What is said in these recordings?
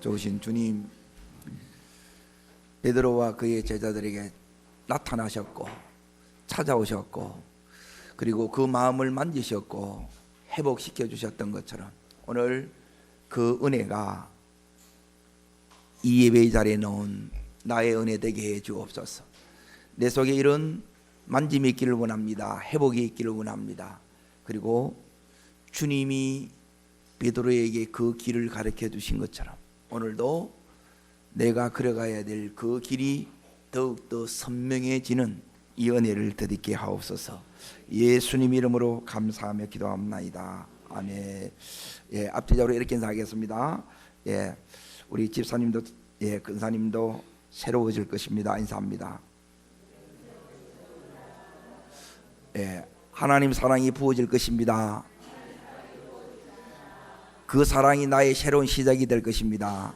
좋으신 주님, 베드로와 그의 제자들에게 나타나셨고 찾아오셨고 그리고 그 마음을 만지셨고 회복시켜 주셨던 것처럼 오늘 그 은혜가 이 예배의 자리에 넣은 나의 은혜 되게 해 주옵소서. 내 속에 이런 만짐이 있기를 원합니다. 회복이 있기를 원합니다. 그리고 주님이 베드로에게 그 길을 가르쳐 주신 것처럼 오늘도 내가 걸어가야 될 그 길이 더욱더 선명해지는 이 은혜를 드리게 하옵소서. 예수님 이름으로 감사하며 기도합나이다. 아멘. 예, 앞뒤적으로 이렇게 인사하겠습니다. 예, 우리 집사님도 근사님도 새로워질 것입니다. 인사합니다. 예, 하나님 사랑이 부어질 것입니다. 그 사랑이 나의 새로운 시작이 될 것입니다.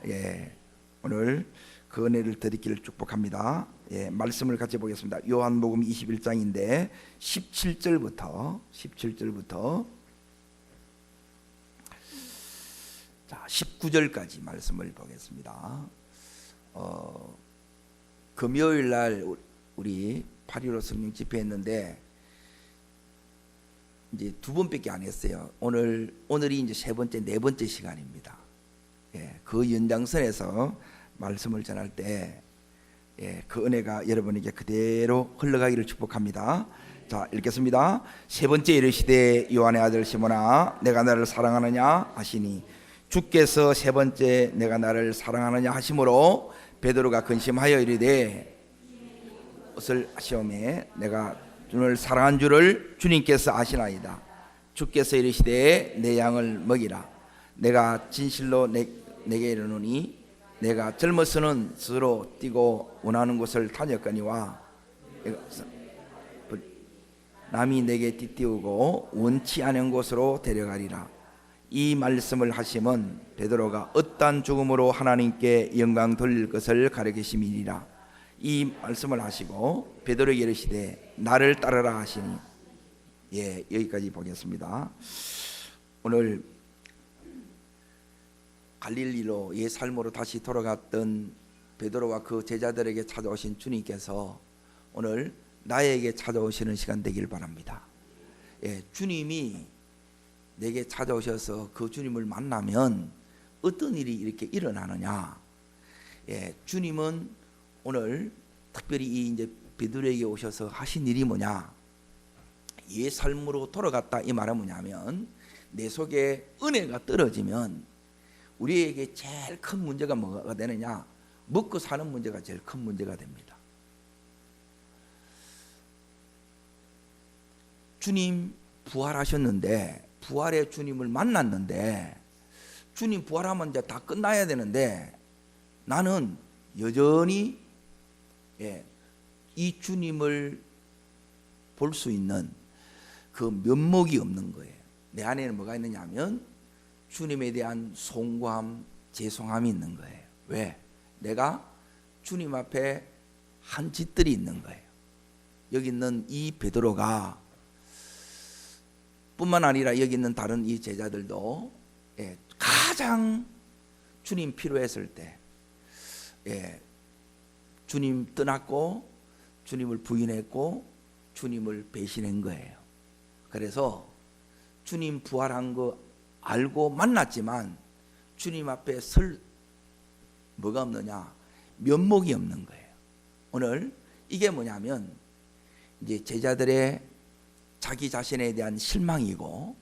예, 오늘 그 은혜를 드리기를 축복합니다. 예, 말씀을 같이 보겠습니다. 요한복음 21장인데 17절부터 자, 19절까지 말씀을 보겠습니다. 금요일 날 우리 8.15 성령 집회했는데 이제 두 번밖에 안 했어요. 오늘이 이제 세 번째, 네 번째 시간입니다. 예, 그 연장선에서 말씀을 전할 때 그 은혜가 여러분에게 그대로 흘러가기를 축복합니다. 자, 읽겠습니다. 세 번째 이르시되 요한의 아들 시몬아 내가 나를 사랑하느냐 하시니 주께서 세 번째 내가 나를 사랑하느냐 하심으로 베드로가 근심하여 이르되 옷을 하시오매 내가 주를 사랑한 줄을 주님께서 아시나이다. 주께서 이르시되 내 양을 먹이라. 내가 진실로 내게 이르노니 내가 젊어서는 스스로 뛰고 원하는 곳을 다녔거니와 남이 내게 띠띠우고 원치 않은 곳으로 데려가리라. 이 말씀을 하심은 베드로가 어떠한 죽음으로 하나님께 영광 돌릴 것을 가르치심이니라. 이 말씀을 하시고 베드로에게 이르시되 나를 따르라 하시니 예, 여기까지 보겠습니다. 오늘 갈릴리로 옛 삶으로 다시 돌아갔던 베드로와 그 제자들에게 찾아오신 주님께서 오늘 나에게 찾아오시는 시간 되길 바랍니다. 예, 주님이 내게 찾아오셔서 그 주님을 만나면 어떤 일이 이렇게 일어나느냐? 예, 주님은 오늘 특별히 이제 베드로에게 오셔서 하신 일이 뭐냐? 옛 삶으로 돌아갔다 이 말은 뭐냐면 내 속에 은혜가 떨어지면 우리에게 제일 큰 문제가 뭐가 되느냐? 먹고 사는 문제가 제일 큰 문제가 됩니다. 주님 부활하셨는데 부활의 주님을 만났는데 주님 부활하면 이제 다 끝나야 되는데 나는 여전히 이 주님을 볼 수 있는 그 면목이 없는 거예요. 내 안에는 뭐가 있느냐 하면 주님에 대한 송구함, 죄송함이 있는 거예요. 왜? 내가 주님 앞에 한 짓들이 있는 거예요. 여기 있는 이 베드로가 뿐만 아니라 여기 있는 다른 이 제자들도 가장 주님 필요했을 때 주님 떠났고 주님을 부인했고 주님을 배신한 거예요. 그래서 주님 부활한 거 알고 만났지만 주님 앞에 설 뭐가 없느냐? 면목이 없는 거예요. 오늘 이게 뭐냐면 이제 제자들의 자기 자신에 대한 실망이고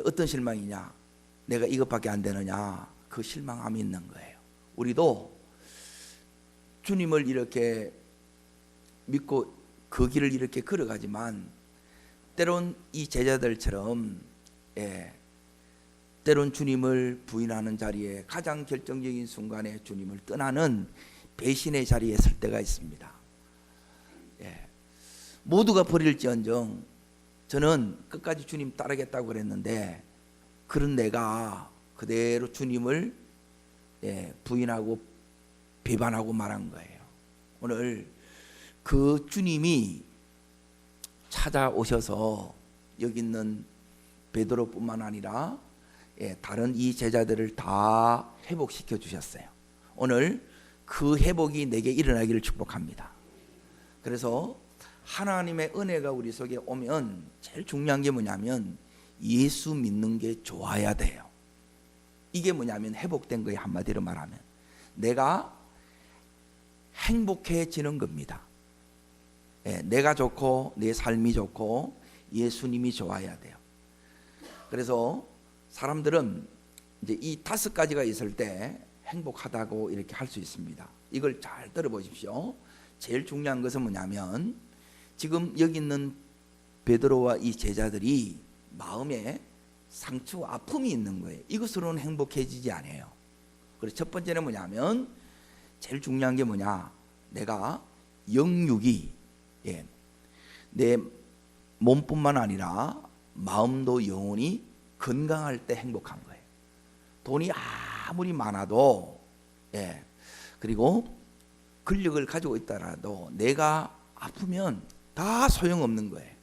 어떤 실망이냐? 내가 이것밖에 안 되느냐? 그 실망함이 있는 거예요. 우리도 주님을 이렇게 믿고 그 길을 이렇게 걸어가지만 때론 이 제자들처럼 때론 주님을 부인하는 자리에 가장 결정적인 순간에 주님을 떠나는 배신의 자리에 설 때가 있습니다. 모두가 버릴지언정 저는 끝까지 주님 따르겠다고 그랬는데 그런 내가 그대로 주님을 부인하고 비판하고 말한 거예요. 오늘 그 주님이 찾아오셔서 여기 있는 베드로뿐만 아니라 다른 이 제자들을 다 회복시켜 주셨어요. 오늘 그 회복이 내게 일어나기를 축복합니다. 그래서 하나님의 은혜가 우리 속에 오면 제일 중요한 게 뭐냐면 예수 믿는 게 좋아야 돼요. 이게 뭐냐면 회복된 거예요. 한마디로 말하면 내가 행복해지는 겁니다. 내가 좋고 내 삶이 좋고 예수님이 좋아야 돼요. 그래서 사람들은 이제 이 5가지가 있을 때 행복하다고 이렇게 할 수 있습니다. 이걸 잘 들어보십시오. 제일 중요한 것은 뭐냐면 지금 여기 있는 베드로와 이 제자들이 마음에 상처, 아픔이 있는 거예요. 이것으로는 행복해지지 않아요. 그래서 첫 번째는 뭐냐면 제일 중요한 게 뭐냐, 내가 영육이 내 몸뿐만 아니라 마음도 영혼이 건강할 때 행복한 거예요. 돈이 아무리 많아도 그리고 권력을 가지고 있더라도 내가 아프면 다 소용없는 거예요.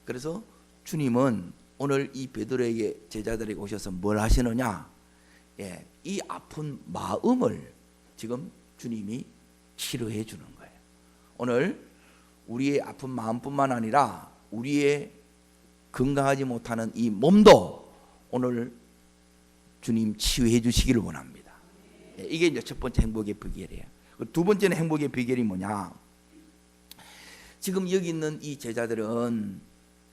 그래서 주님은 오늘 이 베드로에게 제자들에게 오셔서 뭘 하시느냐, 이 아픈 마음을 지금 주님이 치료해 주는 거예요. 오늘 우리의 아픈 마음뿐만 아니라 우리의 건강하지 못하는 이 몸도 오늘 주님 치유해 주시기를 원합니다. 이게 이제 첫 번째 행복의 비결이에요. 두 번째는 행복의 비결이 뭐냐, 지금 여기 있는 이 제자들은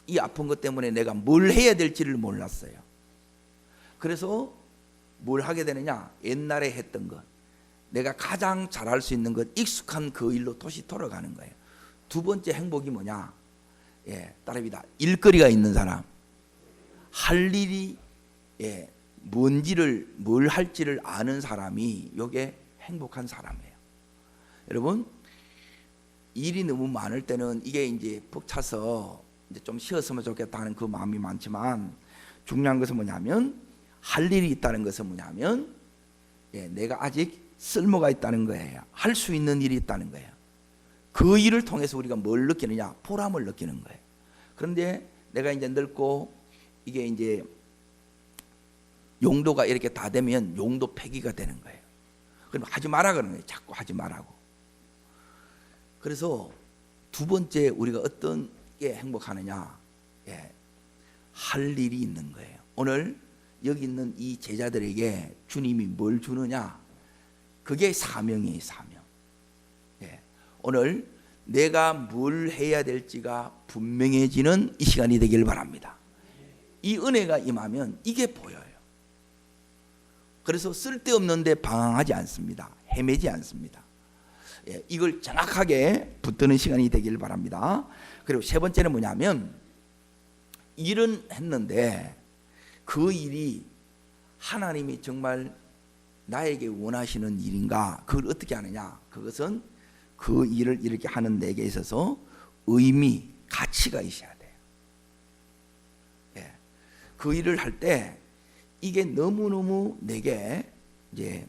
이 아픈 것 때문에 내가 뭘 해야 될지를 몰랐어요. 그래서 뭘 하게 되느냐, 옛날에 했던 것, 내가 가장 잘할 수 있는 것, 익숙한 그 일로 다시 돌아가는 거예요. 두 번째 행복이 뭐냐, 따라합니다. 일거리가 있는 사람, 할 일이 뭔지를, 뭘 할지를 아는 사람이 요게 행복한 사람이에요. 여러분, 일이 너무 많을 때는 이게 이제 벅차서 이제 좀 쉬었으면 좋겠다는 그 마음이 많지만, 중요한 것은 뭐냐면 할 일이 있다는 것은 뭐냐면 내가 아직 쓸모가 있다는 거예요. 할 수 있는 일이 있다는 거예요. 그 일을 통해서 우리가 뭘 느끼느냐, 보람을 느끼는 거예요. 그런데 내가 이제 늙고 이게 이제 용도가 이렇게 다 되면 용도 폐기가 되는 거예요. 그럼 하지 마라 그러는 거예요. 자꾸 하지 말라고. 그래서 두 번째 우리가 어떤 게 행복하느냐, 할 일이 있는 거예요. 오늘 여기 있는 이 제자들에게 주님이 뭘 주느냐, 그게 사명이에요. 사명. 오늘 내가 뭘 해야 될지가 분명해지는 이 시간이 되길 바랍니다. 이 은혜가 임하면 이게 보여요. 그래서 쓸데없는데 방황하지 않습니다. 헤매지 않습니다. 이걸 정확하게 붙드는 시간이 되길 바랍니다. 그리고 세 번째는 뭐냐면, 일은 했는데 그 일이 하나님이 정말 나에게 원하시는 일인가, 그걸 어떻게 하느냐, 그것은 그 일을 이렇게 하는 내게 있어서 의미, 가치가 있어야 돼요. 그 일을 할 때 이게 너무너무 내게 이제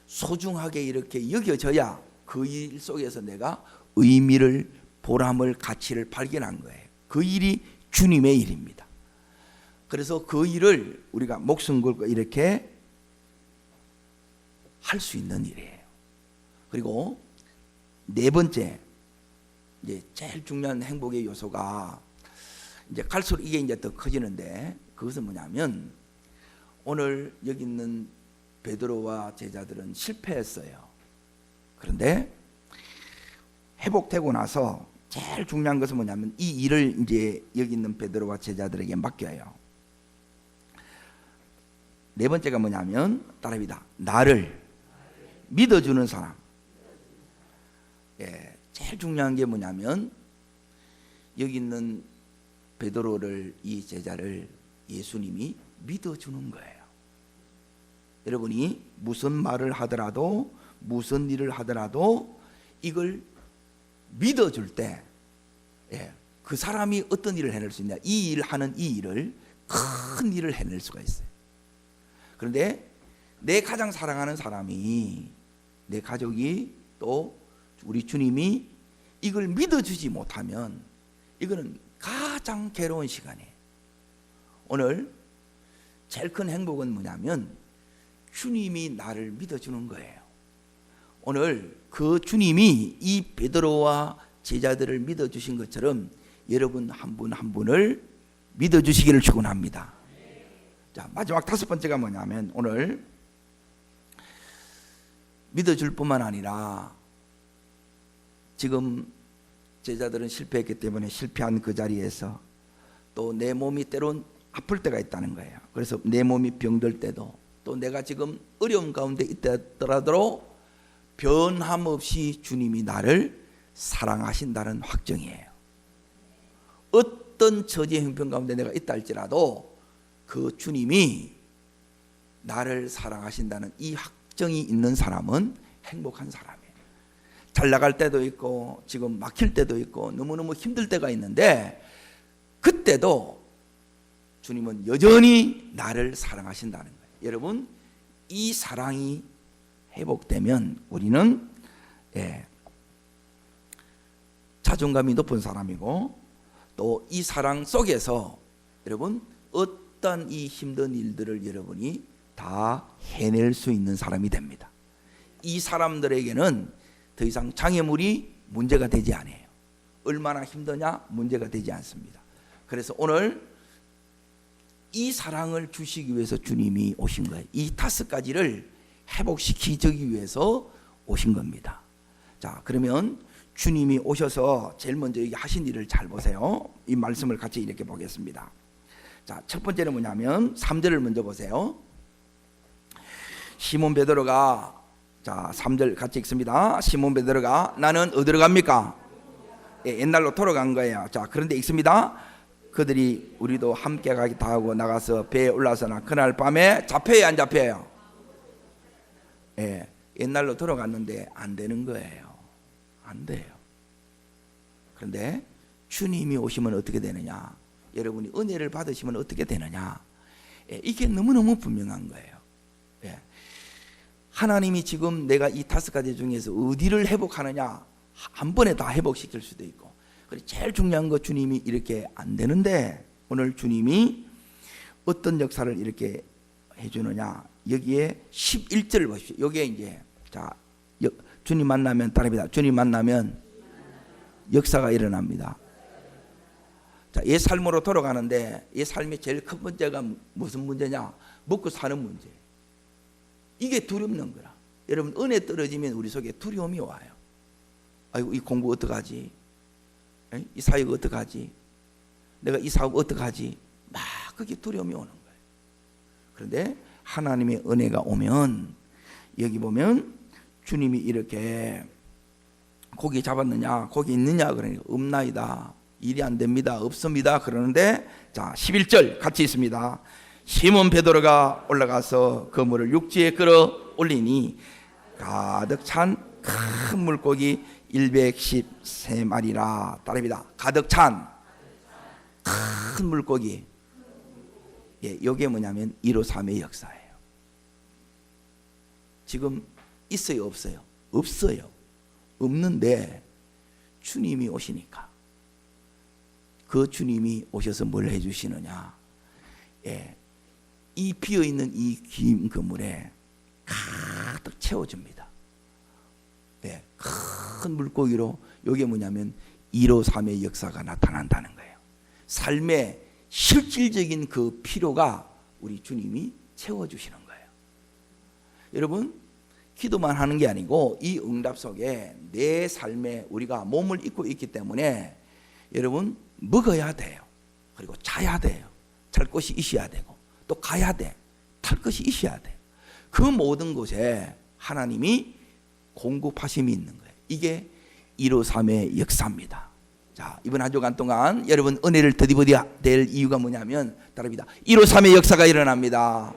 소중하게 이렇게 여겨져야 그 일 속에서 내가 의미를, 보람을, 가치를 발견한 거예요. 그 일이 주님의 일입니다. 그래서 그 일을 우리가 목숨 걸고 이렇게 할 수 있는 일이에요. 그리고 네 번째, 이제 제일 중요한 행복의 요소가 이제 갈수록 이게 이제 더 커지는데, 그것은 뭐냐면 오늘 여기 있는 베드로와 제자들은 실패했어요. 그런데 회복되고 나서 제일 중요한 것은 뭐냐면 이 일을 이제 여기 있는 베드로와 제자들에게 맡겨요. 네 번째가 뭐냐면, 따라합니다. 나를 믿어주는 사람. 제일 중요한 게 뭐냐면 여기 있는 베드로를, 이 제자를 예수님이 믿어주는 거예요. 여러분이 무슨 말을 하더라도, 무슨 일을 하더라도 이걸 믿어줄 때 그 사람이 어떤 일을 해낼 수 있냐, 이 일 하는 이 일을, 큰 일을 해낼 수가 있어요. 그런데 내 가장 사랑하는 사람이, 내 가족이, 또 우리 주님이 이걸 믿어주지 못하면 이거는 가장 괴로운 시간이에요. 오늘 제일 큰 행복은 뭐냐면 주님이 나를 믿어주는 거예요. 오늘 그 주님이 이 베드로와 제자들을 믿어주신 것처럼 여러분 한 분 한 분을 믿어주시기를 축원합니다. 자, 마지막 다섯 번째가 뭐냐면 오늘 믿어줄 뿐만 아니라 지금 제자들은 실패했기 때문에 실패한 그 자리에서 또 내 몸이 때론 아플 때가 있다는 거예요. 그래서 내 몸이 병들 때도 또 내가 지금 어려움 가운데 있더라도 변함없이 주님이 나를 사랑하신다는 확정이에요. 어떤 처지의 형편 가운데 내가 있다 할지라도 그 주님이 나를 사랑하신다는 이 확정이 있는 사람은 행복한 사람이에요. 잘 나갈 때도 있고 지금 막힐 때도 있고 너무너무 힘들 때가 있는데 그때도 주님은 여전히 나를 사랑하신다는 거예요. 여러분, 이 사랑이 회복되면 우리는 자존감이 높은 사람이고 또 이 사랑 속에서 여러분 어떤 이 힘든 일들을 여러분이 다 해낼 수 있는 사람이 됩니다. 이 사람들에게는 더 이상 장애물이 문제가 되지 않아요. 얼마나 힘드냐 문제가 되지 않습니다. 그래서 오늘 이 사랑을 주시기 위해서 주님이 오신 거예요. 이 다섯 가지를 회복시키기 위해서 오신 겁니다. 자, 그러면 주님이 오셔서 제일 먼저 여기 하신 일을 잘 보세요. 이 말씀을 같이 이렇게 보겠습니다. 자, 첫 번째는 뭐냐면 3절을 먼저 보세요. 시몬 베드로가, 자 3절 같이 읽습니다. 시몬 베드로가 나는 어디로 갑니까? 옛날로 돌아간 거예요. 자, 그런데 읽습니다. 그들이 우리도 함께 가겠다 하고 나가서 배에 올라서나 그날 밤에 잡혀요 안 잡혀요? 옛날로 돌아갔는데 안 되는 거예요. 안 돼요. 그런데 주님이 오시면 어떻게 되느냐? 여러분이 은혜를 받으시면 어떻게 되느냐? 이게 너무너무 분명한 거예요. 하나님이 지금 내가 이 다섯 가지 중에서 어디를 회복하느냐? 한 번에 다 회복시킬 수도 있고, 그리고 제일 중요한 거 주님이 이렇게 안 되는데 오늘 주님이 어떤 역사를 이렇게 해주느냐? 여기에 11절을 보십시오. 여기에 이제 자 주님 만나면 따릅니다. 주님 만나면 역사가 일어납니다. 자, 옛 삶으로 돌아가는데 옛 삶의 제일 큰 문제가 무슨 문제냐? 먹고 사는 문제. 이게 두렵는 거라. 여러분 은혜 떨어지면 우리 속에 두려움이 와요. 아이고 이 공부 어떡하지? 이 사역 어떡하지? 내가 이 사업 어떡하지? 막 그게 두려움이 오는 거예요. 그런데 하나님의 은혜가 오면 여기 보면 주님이 이렇게 고기 잡았느냐? 고기 있느냐? 그러니까 없나이다. 일이 안 됩니다. 없습니다. 그러는데 자 11절 같이 있습니다. 시몬 베드로가 올라가서 그물을 육지에 끌어 올리니 가득 찬 큰 물고기 113마리라. 따릅니다. 가득 찬 큰 물고기. 이게 뭐냐면 153의 역사예요. 지금 있어요 없어요? 없어요. 없는데 주님이 오시니까 그 주님이 오셔서 뭘 해주시느냐? 이 비어있는 이 긴 그물에 가득 채워줍니다. 큰 물고기로. 이게 뭐냐면 153의 역사가 나타난다는 거예요. 삶의 실질적인 그 필요가 우리 주님이 채워주시는 거예요. 여러분 기도만 하는 게 아니고 이 응답 속에 내 삶에 우리가 몸을 입고 있기 때문에 여러분 먹어야 돼요. 그리고 자야 돼요. 잘 곳이 있어야 되고 또 가야 돼. 탈 것이 있어야 돼. 그 모든 곳에 하나님이 공급하심이 있는 거예요. 이게 153의 역사입니다. 자, 이번 한 주간 동안 여러분 은혜를 더디어야 될 이유가 뭐냐면 따릅니다. 153의 역사가 일어납니다.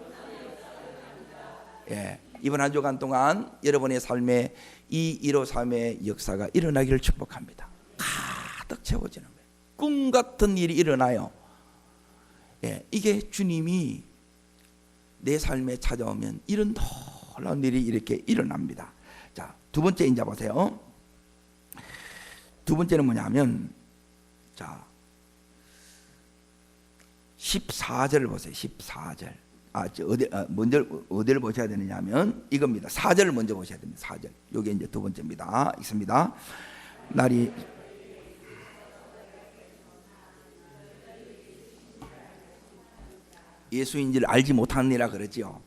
이번 한 주간 동안 여러분의 삶에 이 153의 역사가 일어나기를 축복합니다. 가득 채워지는 거예요. 꿈 같은 일이 일어나요. 이게 주님이 내 삶에 찾아오면 이런 놀라운 일이 이렇게 일어납니다. 자, 두 번째 인자 보세요. 두 번째는 뭐냐면 자 14절을 보세요. 14절. 먼저 어디를 보셔야 되느냐면 이겁니다. 4절을 먼저 보셔야 됩니다. 4절. 이게 이제 두 번째입니다. 있습니다. 날이 예수인지를 알지 못하느니라 그러지요.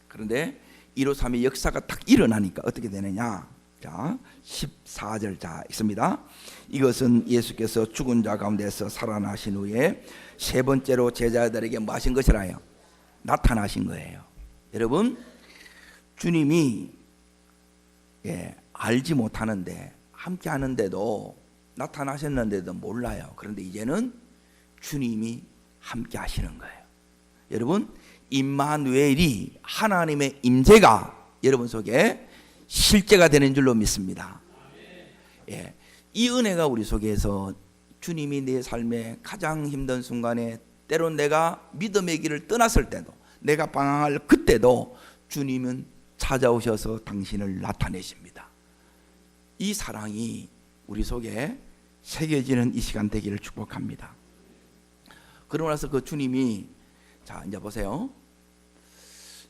그런데 153의 역사가 딱 일어나니까 어떻게 되느냐? 자, 14절 자 있습니다. 이것은 예수께서 죽은 자 가운데서 살아나신 후에 세 번째로 제자들에게 뭐 하신 것이라요? 나타나신 거예요. 여러분, 주님이 알지 못하는데 함께 하는데도 나타나셨는데도 몰라요. 그런데 이제는 주님이 함께 하시는 거예요. 여러분, 임마누엘이 하나님의 임재가 여러분 속에 실제가 되는 줄로 믿습니다. 이 은혜가 우리 속에서 주님이 내 삶의 가장 힘든 순간에 때론 내가 믿음의 길을 떠났을 때도 내가 방황할 그때도 주님은 찾아오셔서 당신을 나타내십니다. 이 사랑이 우리 속에 새겨지는 이 시간 되기를 축복합니다. 그러고 나서 그 주님이 자 이제 보세요.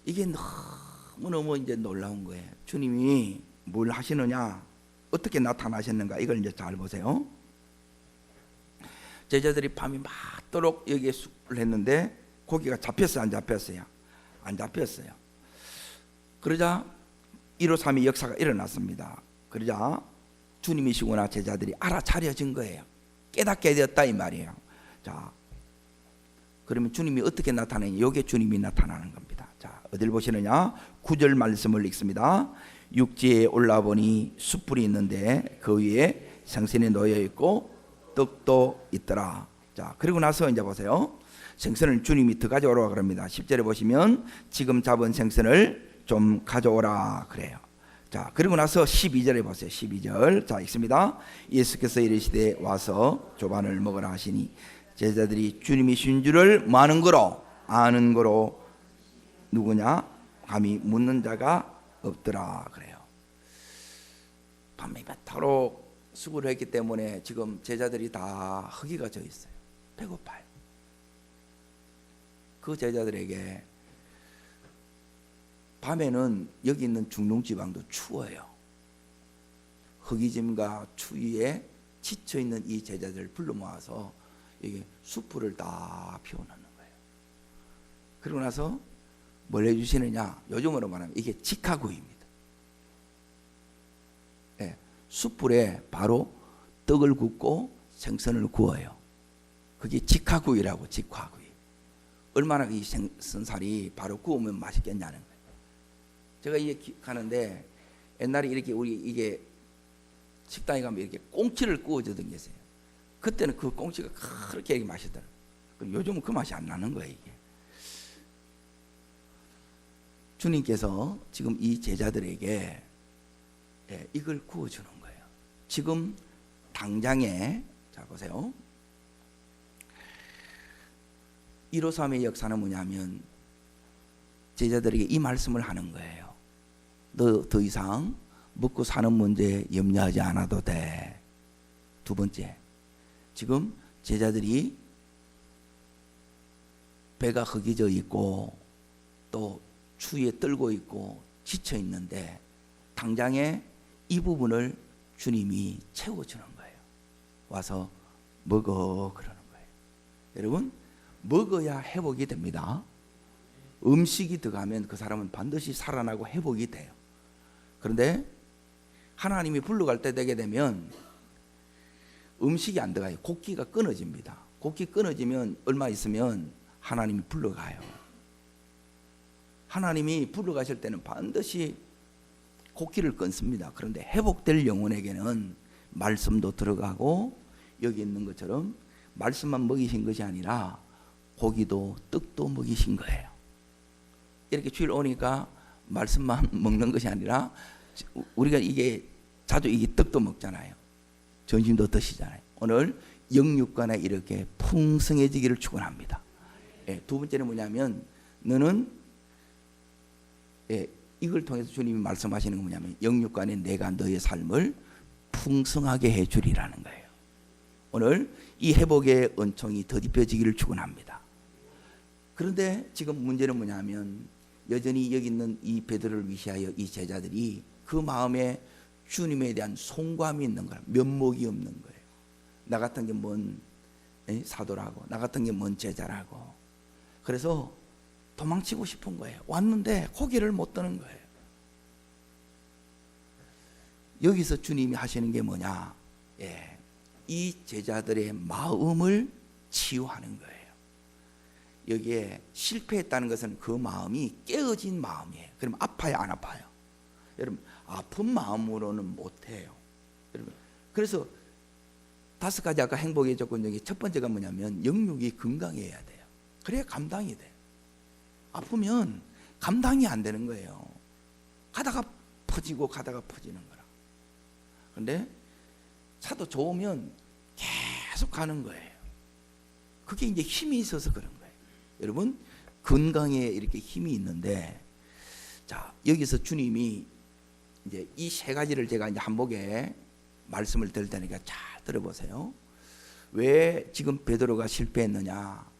이게 너무너무 이제 놀라운 거예요. 주님이 뭘 하시느냐, 어떻게 나타나셨는가, 이걸 이제 잘 보세요. 제자들이 밤이 맞도록 여기에 숙을 했는데 고기가 잡혔어요, 안 잡혔어요? 안 잡혔어요. 그러자 153의 역사가 일어났습니다. 그러자 주님이시구나 제자들이 알아차려진 거예요. 깨닫게 되었다 이 말이에요. 자, 그러면 주님이 어떻게 나타나냐? 이게 주님이 나타나는 겁니다. 자, 어딜 보시느냐? 9절 말씀을 읽습니다. 육지에 올라보니 숯불이 있는데 그 위에 생선이 놓여 있고 떡도 있더라. 자, 그리고 나서 이제 보세요. 생선을 주님이 더 가져오라 그럽니다. 10절에 보시면 지금 잡은 생선을 좀 가져오라 그래요. 자, 그리고 나서 12절에 보세요. 12절. 자, 읽습니다. 예수께서 이르시되 와서 조반을 먹으라 하시니 제자들이 주님이 신 줄을 많은 거로 아는 거로 누구냐? 감히 묻는 자가 없더라 그래요. 밤이 많도록 수고를 했기 때문에 지금 제자들이 다 허기가 져 있어요. 배고파요. 그 제자들에게 밤에는 여기 있는 중동지방도 추워요. 허기짐과 추위에 지쳐있는 이 제자들을 불러 모아서 이게 숯불을 다 피워놓는 거예요. 그리고 나서 뭘 해주시느냐? 요즘으로 말하면 이게 직화구이입니다. 숯불에 바로 떡을 굽고 생선을 구워요. 그게 직화구이라고. 직화구이. 얼마나 이 생선살이 바로 구우면 맛있겠냐는 거예요. 제가 이게 가는데 옛날에 이렇게 우리 이게 식당에 가면 이렇게 꽁치를 구워주던 게 있어요. 그때는 그 꽁치가 그렇게 맛있더라고요. 요즘은 그 맛이 안 나는 거예요. 이게. 주님께서 지금 이 제자들에게 이걸 구워주는 거예요. 지금 당장에 자 보세요. 153의 역사는 뭐냐면 제자들에게 이 말씀을 하는 거예요. 너 더 이상 먹고 사는 문제 염려하지 않아도 돼. 두 번째, 지금 제자들이 배가 허기져 있고 또 추위에 떨고 있고 지쳐 있는데 당장에 이 부분을 주님이 채워주는 거예요. 와서 먹어 그러는 거예요. 여러분, 먹어야 회복이 됩니다. 음식이 들어가면 그 사람은 반드시 살아나고 회복이 돼요. 그런데 하나님이 불러갈 때 되게 되면 음식이 안 들어가요. 곡기가 끊어집니다. 곡기 끊어지면 얼마 있으면 하나님이 불러가요. 하나님이 불러가실 때는 반드시 곡기를 끊습니다. 그런데 회복될 영혼에게는 말씀도 들어가고 여기 있는 것처럼 말씀만 먹이신 것이 아니라 고기도 떡도 먹이신 거예요. 이렇게 주일 오니까 말씀만 먹는 것이 아니라 우리가 이게 자주 이게 떡도 먹잖아요. 점심도 드시잖아요. 오늘 영육간에 이렇게 풍성해지기를 축원합니다. 두 번째는 뭐냐면 너는 이걸 통해서 주님이 말씀하시는 건 뭐냐면 영육간에 내가 너의 삶을 풍성하게 해주리라는 거예요. 오늘 이 회복의 은총이 더딥혀지기를 축원합니다. 그런데 지금 문제는 뭐냐면 여전히 여기 있는 이 베드로를 위시하여 이 제자들이 그 마음에 주님에 대한 송구함이 있는 거라. 면목이 없는 거예요. 나 같은 게 뭔 사도라고, 나 같은 게 뭔 제자라고. 그래서 도망치고 싶은 거예요. 왔는데 고개를 못 드는 거예요. 여기서 주님이 하시는 게 뭐냐? 이 제자들의 마음을 치유하는 거예요. 여기에 실패했다는 것은 그 마음이 깨어진 마음이에요. 그럼 아파요, 안 아파요? 여러분, 아픈 마음으로는 못해요. 여러분, 그래서 5가지 아까 행복의 조건 중에 첫 번째가 뭐냐면 영육이 건강해야 돼요. 그래야 감당이 돼요. 아프면 감당이 안 되는 거예요. 가다가 퍼지고 가다가 퍼지는 거라. 그런데 차도 좋으면 계속 가는 거예요. 그게 이제 힘이 있어서 그런 거예요. 여러분, 건강에 이렇게 힘이 있는데, 자, 여기서 주님이 이제 이 3가지를 제가 이제 한복에 말씀을 드릴 테니까 잘 들어보세요. 왜 지금 베드로가 실패했느냐?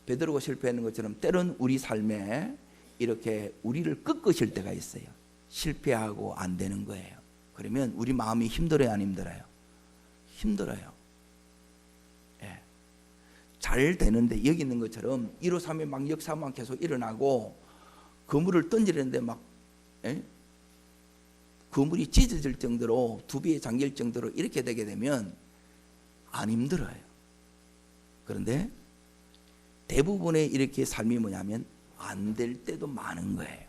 베드로가 실패하는 것처럼 때론 우리 삶에 이렇게 우리를 꺾으실 때가 있어요. 실패하고 안 되는 거예요. 그러면 우리 마음이 힘들어요, 안 힘들어요? 힘들어요. 예. 잘 되는데 여기 있는 것처럼 1호 3의 막 역사만 계속 일어나고 그물을 던지는데 막 그물이 찢어질 정도로 두비에 잠길 정도로 이렇게 되게 되면 안 힘들어요. 그런데 대부분의 이렇게 삶이 뭐냐면 안 될 때도 많은 거예요.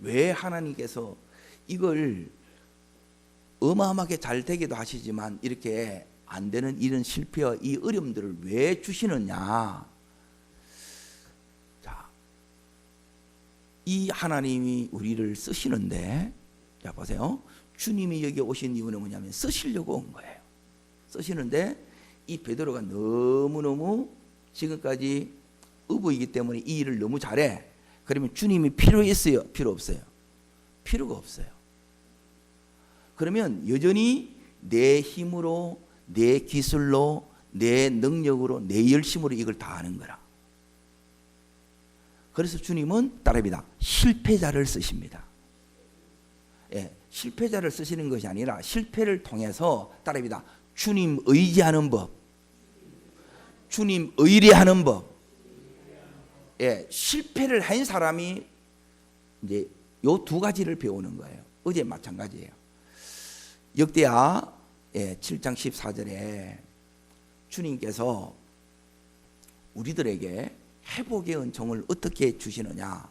왜 하나님께서 이걸 어마어마하게 잘 되기도 하시지만 이렇게 안 되는 이런 실패와 이 어려움들을 왜 주시느냐? 자, 이 하나님이 우리를 쓰시는데, 자 보세요. 주님이 여기 오신 이유는 뭐냐면 쓰시려고 온 거예요. 쓰시는데 이 베드로가 너무너무 지금까지 어부이기 때문에 이 일을 너무 잘해. 그러면 주님이 필요했어요? 필요 없어요? 필요가 없어요. 그러면 여전히 내 힘으로, 내 기술로, 내 능력으로, 내 열심으로 이걸 다 하는 거라. 그래서 주님은 따라합니다. 실패자를 쓰십니다. 예, 실패자를 쓰시는 것이 아니라 실패를 통해서 따라합니다. 주님 의지하는 법, 주님 의뢰하는 법. 예, 실패를 한 사람이 이제 요 2가지를 배우는 거예요. 어제 마찬가지예요. 역대하 7장 14절에 주님께서 우리들에게 회복의 은총을 어떻게 주시느냐?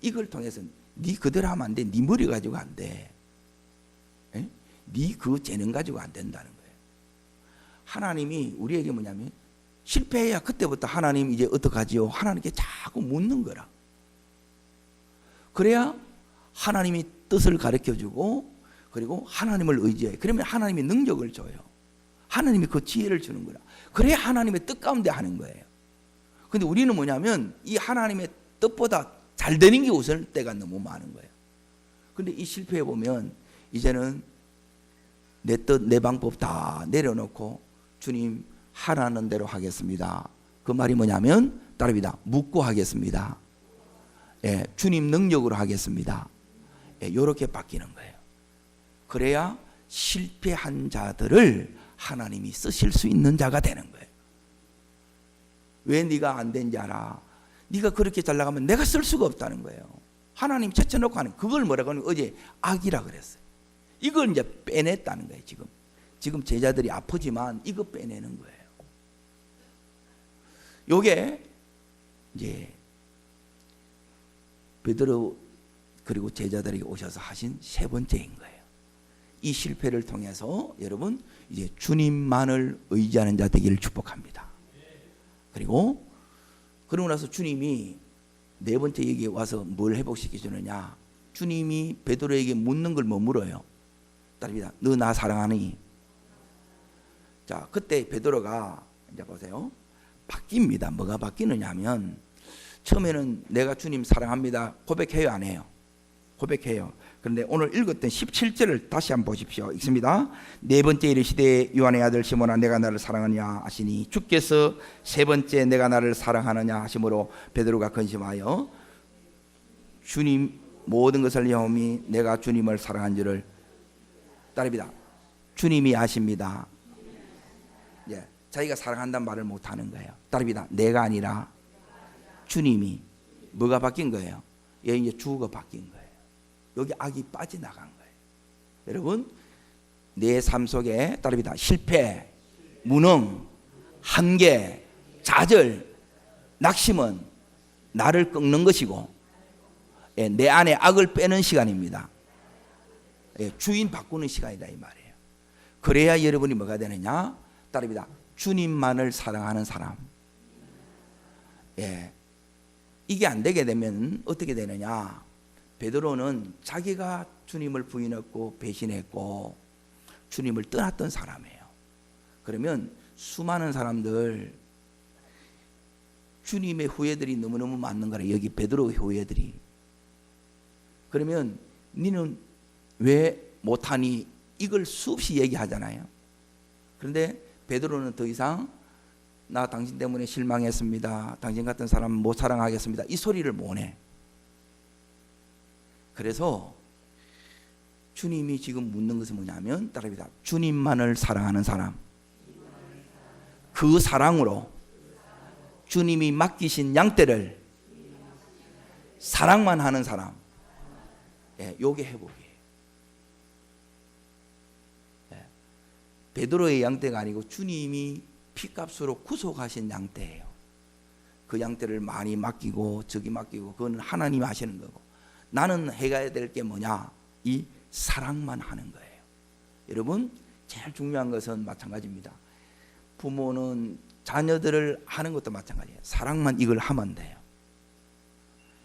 이걸 통해서 네 그대로 하면 안 돼. 네 머리 가지고 안 돼. 네 그 재능 가지고 안 된다는 거예요. 하나님이 우리에게 뭐냐면 실패해야 그때부터 하나님 이제 어떡하지요? 하나님께 자꾸 묻는 거라. 그래야 하나님이 뜻을 가르쳐주고 그리고 하나님을 의지해. 그러면 하나님이 능력을 줘요. 하나님이 그 지혜를 주는 거라. 그래야 하나님의 뜻 가운데 하는 거예요. 근데 우리는 뭐냐면 이 하나님의 뜻보다 잘 되는 게 우선일 때가 너무 많은 거예요. 근데 이 실패해 보면 이제는 내 뜻, 내 방법 다 내려놓고 주님 하라는 대로 하겠습니다. 그 말이 뭐냐면 따릅니다. 묻고 하겠습니다. 예, 주님 능력으로 하겠습니다. 예, 이렇게 바뀌는 거예요. 그래야 실패한 자들을 하나님이 쓰실 수 있는 자가 되는 거예요. 왜 네가 안 된지 알아? 네가 그렇게 잘 나가면 내가 쓸 수가 없다는 거예요. 하나님 제쳐놓고 하는 그걸 뭐라고 하는 어제 악이라 그랬어요. 이걸 이제 빼냈다는 거예요. 지금 제자들이 아프지만 이거 빼내는 거예요. 요게 이제 베드로 그리고 제자들에게 오셔서 하신 3번째인 거예요. 이 실패를 통해서 여러분 이제 주님만을 의지하는 자 되기를 축복합니다. 그리고 그러고 나서 주님이 4번째 얘기에 와서 뭘 회복시켜 주느냐? 주님이 베드로에게 묻는 걸 뭐 물어요? 따릅니다. 너 나 사랑하니? 자, 그때 베드로가 이제 보세요. 바뀝니다. 뭐가 바뀌느냐 하면 처음에는 내가 주님 사랑합니다 고백해요, 안 해요? 고백해요. 그런데 오늘 읽었던 17절을 다시 한번 보십시오. 읽습니다. 네 번째 이르시되 요한의 아들 시몬아 내가 나를 사랑하느냐 하시니 주께서 세 번째 내가 나를 사랑하느냐 하심으로 베드로가 근심하여 주님 모든 것을 여호미 내가 주님을 사랑한 줄을 따릅니다. 주님이 아십니다. 예, 자기가 사랑한다는 말을 못하는 거예요. 따릅니다. 내가 아니라 주님이. 뭐가 바뀐 거예요? 얘 이제 주가 바뀐 거예요. 여기 악이 빠져나간 거예요. 여러분 내 삶 속에 따릅니다. 실패, 무능, 한계, 좌절, 낙심은 나를 꺾는 것이고 내 안에 악을 빼는 시간입니다. 주인 바꾸는 시간이다 이 말이에요. 그래야 여러분이 뭐가 되느냐? 따릅니다. 주님만을 사랑하는 사람. 이게 안 되게 되면 어떻게 되느냐? 베드로는 자기가 주님을 부인했고 배신했고 주님을 떠났던 사람이에요. 그러면 수많은 사람들 주님의 후예들이 너무너무 많는 거라. 여기 베드로의 후예들이. 그러면 니는 왜 못하니? 이걸 수없이 얘기하잖아요. 그런데 베드로는 더 이상 나 당신 때문에 실망했습니다. 당신 같은 사람 못 사랑하겠습니다. 이 소리를 못 해. 그래서 주님이 지금 묻는 것은 뭐냐면 따릅니다. 주님만을 사랑하는 사람. 그 사랑으로 주님이 맡기신 양떼를 사랑만 하는 사람. 요게 회복이에요. 베드로의 양떼가 아니고 주님이 피값으로 구속하신 양떼예요. 그 양떼를 많이 맡기고 저기 맡기고 그건 하나님이 하시는 거고 나는 해가야 될 게 뭐냐? 이 사랑만 하는 거예요. 여러분 제일 중요한 것은 마찬가지입니다. 부모는 자녀들을 하는 것도 마찬가지예요. 사랑만 이걸 하면 돼요.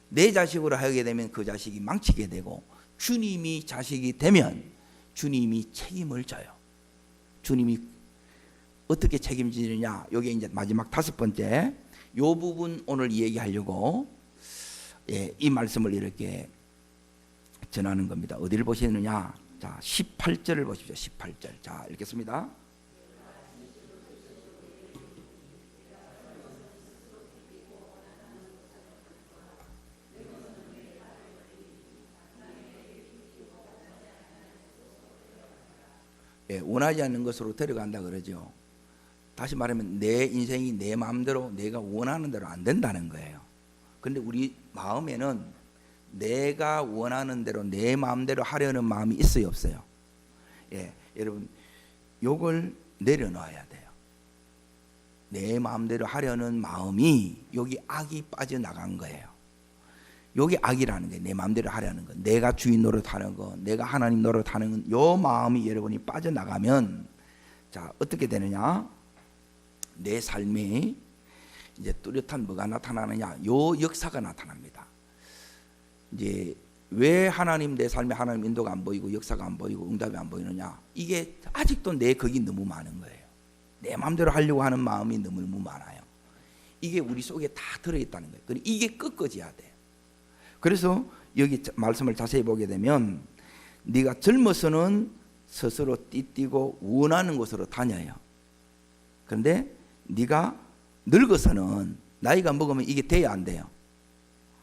내 자식으로 하게 되면 그 자식이 망치게 되고 주님이 자식이 되면 주님이 책임을 져요. 주님이 어떻게 책임지느냐? 여기 이제 마지막 다섯 번째 요 부분 오늘 얘기하려고 이 말씀을 이렇게 전하는 겁니다. 어디를 보시느냐? 자, 18절을 보십시오. 18절. 자, 읽겠습니다. 원하지 않는 것으로 데려간다 그러죠. 다시 말하면 내 인생이 내 마음대로 내가 원하는 대로 안 된다는 거예요. 그런데 우리 마음에는 내가 원하는 대로 내 마음대로 하려는 마음이 있어요, 없어요? 여러분 요걸 내려놔야 돼요. 내 마음대로 하려는 마음이 여기 악이 빠져나간 거예요. 여기 악이라는 게 내 마음대로 하려는 거, 내가 주인 노릇하는 거, 내가 하나님 노릇하는 요 마음이 여러분이 빠져나가면 자 어떻게 되느냐? 내 삶에 이제 뚜렷한 뭐가 나타나느냐? 요 역사가 나타납니다. 이제 왜 하나님 내 삶에 하나님 인도가 안 보이고 역사가 안 보이고 응답이 안 보이느냐? 이게 아직도 내 겁이 너무 많은 거예요. 내 마음대로 하려고 하는 마음이 너무 많아요. 이게 우리 속에 다 들어있다는 거예요. 그리고 이게 꺾어져야 돼요. 그래서 여기 말씀을 자세히 보게 되면 네가 젊어서는 스스로 띠띠고 원하는 곳으로 다녀요. 그런데 네가 늙어서는 나이가 먹으면 이게 돼야 안 돼요.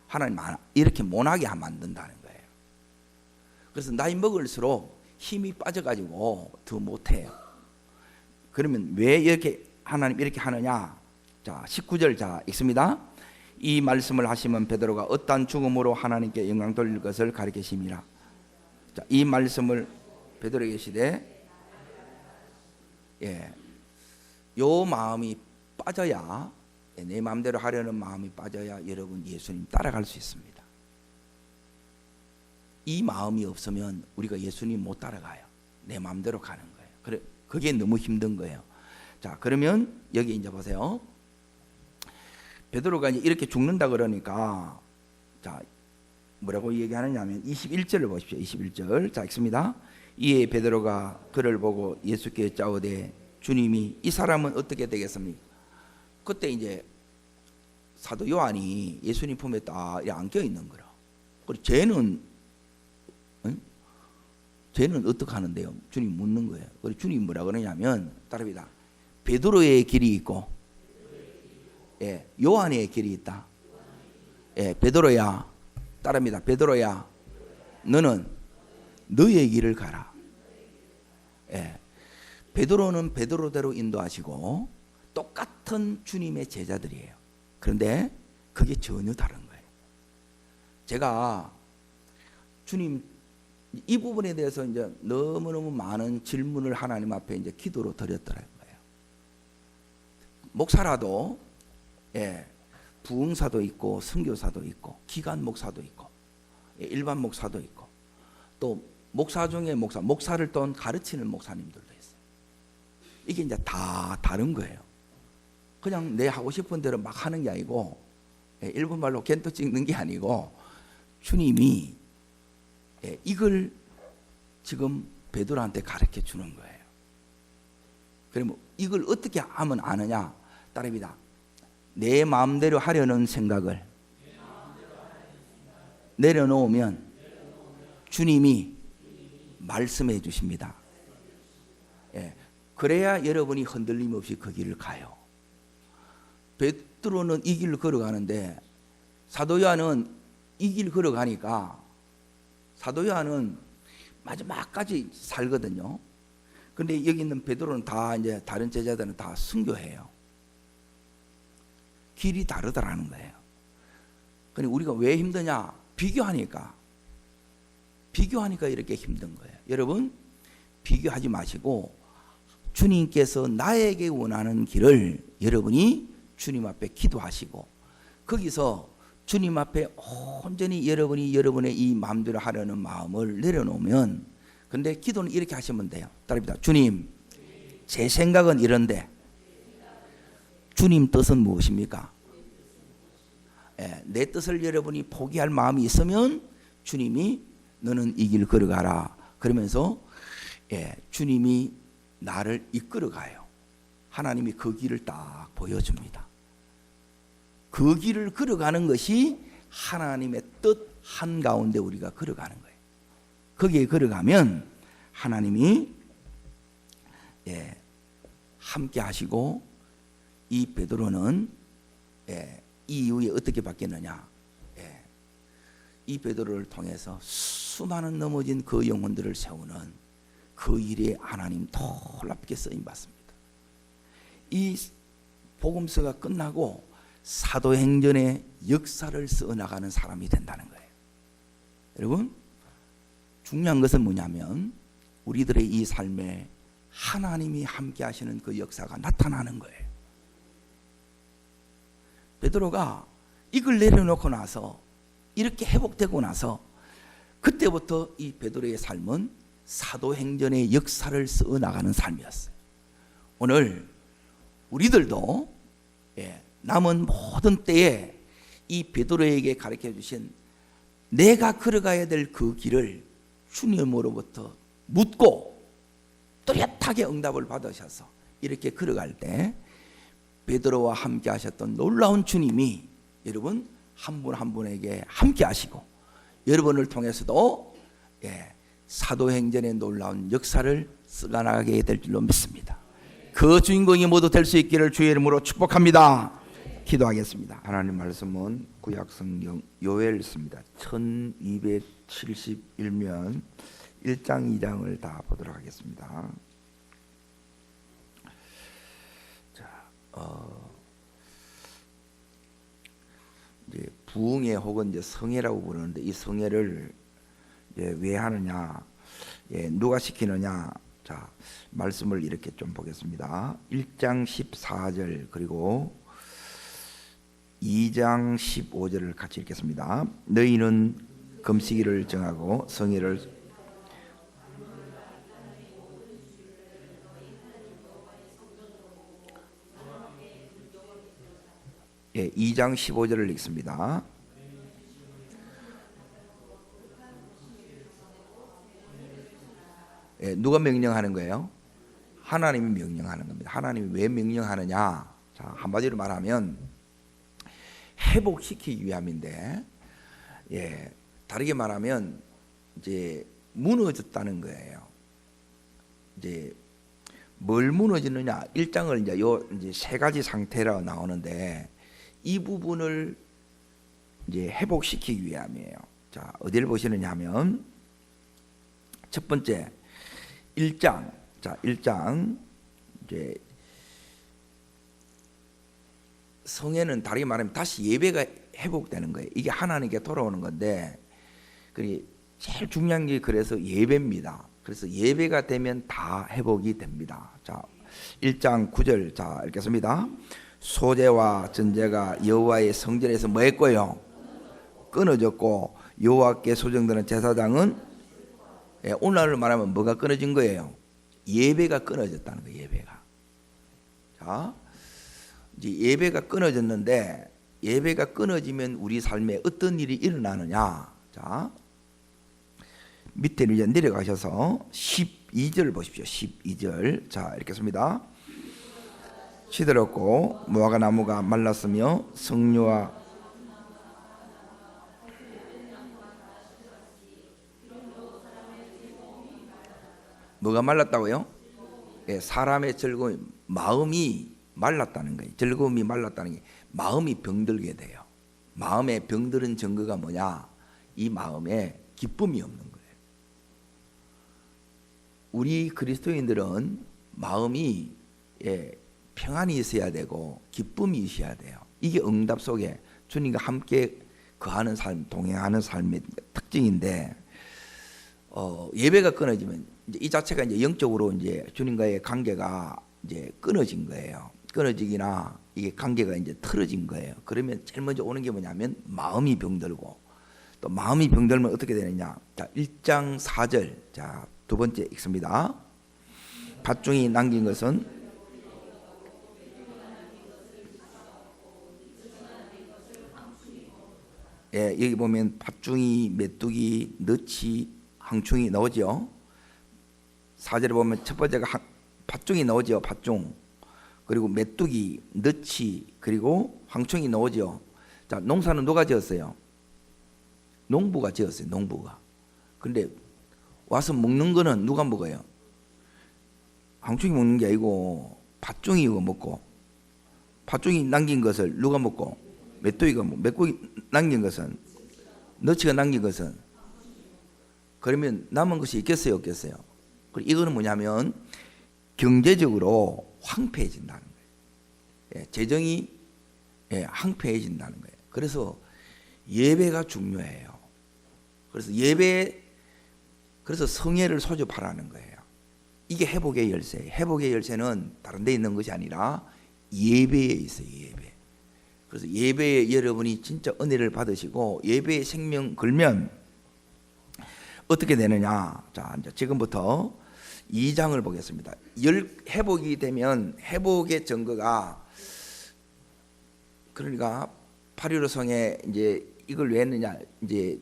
하나님 이렇게 못하게 만든다는 거예요. 그래서 나이 먹을수록 힘이 빠져가지고 더 못해요. 그러면 왜 이렇게 하나님 이렇게 하느냐? 자 19절 자 읽습니다. 이 말씀을 하시면 베드로가 어떠한 죽음으로 하나님께 영광 돌릴 것을 가리키심이라. 자, 이 말씀을 베드로에게 시되 요 마음이 빠져야 내 마음대로 하려는 마음이 빠져야 여러분 예수님 따라갈 수 있습니다. 이 마음이 없으면 우리가 예수님 못 따라가요. 내 마음대로 가는 거예요. 그래 그게 너무 힘든 거예요. 자 그러면 여기 이제 보세요. 베드로가 이제 이렇게 죽는다 그러니까 자 뭐라고 얘기하느냐면 21절을 보십시오. 21절 자 읽습니다. 이에 베드로가 그를 보고 예수께 짜오되 주님이 이 사람은 어떻게 되겠습니까? 그때 이제 사도 요한이 예수님 품에 딱 안겨 있는 거라. 그리고 쟤는 응? 죄는 어떻게 하는데요? 주님 묻는 거예요. 그리고 주님 뭐라 그러냐면 따릅니다. 베드로의 길이 있고, 예, 요한의 길이 있다. 예, 베드로야, 따릅니다. 베드로야, 너는 너의 길을 가라. 예, 베드로는 베드로대로 인도하시고 똑같은 주님의 제자들이에요. 그런데 그게 전혀 다른 거예요. 제가 주님 이 부분에 대해서 이제 너무너무 많은 질문을 하나님 앞에 이제 기도로 드렸더라는 거예요. 목사라도, 예, 부흥사도 있고 선교사도 있고 기관 목사도 있고, 예, 일반 목사도 있고, 또 목사 중에 목사를 또 가르치는 목사님들도 있어요. 이게 이제 다 다른 거예요. 그냥 내 하고 싶은 대로 막 하는 게 아니고, 예, 일본 말로 겐토 찍는 게 아니고 주님이, 예, 이걸 지금 베드로한테 가르쳐 주는 거예요. 그러면 이걸 어떻게 하면 아느냐? 따릅니다. 내 마음대로 하려는 생각을 내려놓으면 주님이 말씀해 주십니다. 예, 그래야 여러분이 흔들림 없이 그 길을 가요. 베드로는 이 길을 걸어가는데 사도 요한은 이 길 걸어가니까 사도 요한은 마지막까지 살거든요. 그런데 여기 있는 베드로는 다 이제 다른 제자들은 다 순교해요. 길이 다르다라는 거예요. 그러니까 우리가 왜 힘드냐? 비교하니까 이렇게 힘든 거예요. 여러분, 비교하지 마시고 주님께서 나에게 원하는 길을 여러분이 주님 앞에 기도하시고 거기서 주님 앞에 온전히 여러분의 이 마음대로 하려는 마음을 내려놓으면, 근데 기도는 이렇게 하시면 돼요. 따릅니다. 주님, 제 생각은 이런데 주님 뜻은 무엇입니까? 예, 내 뜻을 여러분이 포기할 마음이 있으면 주님이 너는 이 길 걸어가라 그러면서, 예, 주님이 나를 이끌어가요. 하나님이 그 길을 딱 보여줍니다. 그 길을 걸어가는 것이 하나님의 뜻 한가운데 우리가 걸어가는 거예요. 거기에 걸어가면 하나님이, 예, 함께 하시고, 이 베드로는, 예, 이 이후에 어떻게 바뀌었느냐? 예, 이 베드로를 통해서 수많은 넘어진 그 영혼들을 세우는 그 일에 하나님 놀랍게 쓰임 받습니다. 이 복음서가 끝나고 사도행전의 역사를 써나가는 사람이 된다는 거예요. 여러분, 중요한 것은 뭐냐면 우리들의 이 삶에 하나님이 함께 하시는 그 역사가 나타나는 거예요. 베드로가 이걸 내려놓고 나서 이렇게 회복되고 나서 그때부터 이 베드로의 삶은 사도행전의 역사를 써나가는 삶이었어요. 오늘 우리들도, 예, 남은 모든 때에 이 베드로에게 가르쳐 주신 내가 걸어가야 될 그 길을 주님으로부터 묻고 뚜렷하게 응답을 받으셔서 이렇게 걸어갈 때 베드로와 함께 하셨던 놀라운 주님이 여러분 한 분 한 분에게 함께 하시고 여러분을 통해서도, 예, 사도행전의 놀라운 역사를 써나가게 될 줄로 믿습니다. 그 주인공이 모두 될 수 있기를 주의 이름으로 축복합니다. 기도하겠습니다. 하나님 말씀은 구약성경 요엘서입니다. 1271면 1장 2장을 다 보도록 하겠습니다. 자, 이제 부흥회 혹은 이제 성회라고 부르는데 이 성회를 이제 왜 하느냐, 예, 누가 시키느냐? 자, 말씀을 이렇게 좀 보겠습니다. 1장 14절 그리고 2장 15절을 같이 읽겠습니다. 너희는 금식일을 정하고 성회를, 예, 2장 15절을 읽습니다. 예, 누가 명령하는 거예요? 하나님이 명령하는 겁니다. 하나님이 왜 명령하느냐? 자, 한마디로 말하면 회복시키기 위함인데, 예, 다르게 말하면 이제 무너졌다는 거예요. 이제 뭘 무너지느냐? 1장을 이제 세 가지 상태로 나오는데 이 부분을 이제 회복시키기 위함이에요. 자, 어디를 보시느냐 하면 첫 번째 1장. 자, 1장 이제 성회는 다르게 말하면 다시 예배가 회복되는 거예요. 이게 하나님께 돌아오는 건데, 제일 중요한 게 그래서 예배입니다. 그래서 예배가 되면 다 회복이 됩니다. 자, 1장 9절 자 읽겠습니다. 소제와 전제가 여호와의 성전에서 뭐 했고요? 끊어졌고 여호와께 소정되는 제사장은 오늘날로 말하면 뭐가 끊어진 거예요? 예배가 끊어졌다는 거예요. 예배가. 자, 이제 예배가 끊어졌는데 예배가 끊어지면 우리 삶에 어떤 일이 일어나느냐? 자, 밑에 이제 내려가셔서 12절 보십시오. 12절 자 읽겠습니다. 시들었고 무화과 나무가 말랐으며 석류와 뭐가 말랐다고요? 예, 사람의 즐거움이 마음이 말랐다는 거예요. 즐거움이 말랐다는 게 마음이 병들게 돼요. 마음에 병들은 증거가 뭐냐? 이 마음에 기쁨이 없는 거예요. 우리 그리스도인들은 마음이 평안이 있어야 되고 기쁨이 있어야 돼요. 이게 응답 속에 주님과 함께 거하는 삶, 동행하는 삶의 특징인데 예배가 끊어지면 이제 이 자체가 이제 영적으로 이제 주님과의 관계가 이제 끊어진 거예요. 끊어지기나 이게 관계가 이제 틀어진 거예요. 그러면 제일 먼저 오는 게 뭐냐면 마음이 병들고 또 마음이 병들면 어떻게 되느냐? 자, 1장 4절 자, 두 번째 읽습니다. 밭중이 남긴 것은 여기 보면 밭중이, 메뚜기, 너치, 항충이 나오죠. 4절에 보면 첫 번째가 밭중이 나오죠. 밭중. 그리고 메뚜기, 너치, 그리고 황충이 나오죠. 자, 농사는 누가 지었어요? 농부가 지었어요. 농부가. 근데 와서 먹는 거는 누가 먹어요? 황충이 먹는 게 아니고 밭중이 이거 먹고, 밭중이 남긴 것을 누가 먹고? 메뚜기가 먹고, 메뚜기 남긴 것은, 너치가 남긴 것은, 그러면 남은 것이 있겠어요? 없겠어요? 그리고 이거는 뭐냐면 경제적으로 황폐해진다는 거예요. 재정이 황폐해진다는 거예요. 그래서 예배가 중요해요. 그래서 성회를 소집하라는 거예요. 이게 회복의 열쇠예요. 회복의 열쇠는 다른 데 있는 것이 아니라 예배에 있어요. 예배. 그래서 예배에 여러분이 진짜 은혜를 받으시고 예배에 생명 걸면 어떻게 되느냐? 자, 이제 지금부터 2장을 보겠습니다. 회복이 되면 회복의 증거가 그러니까 8.15 성에 이제 이걸 왜 했느냐? 이제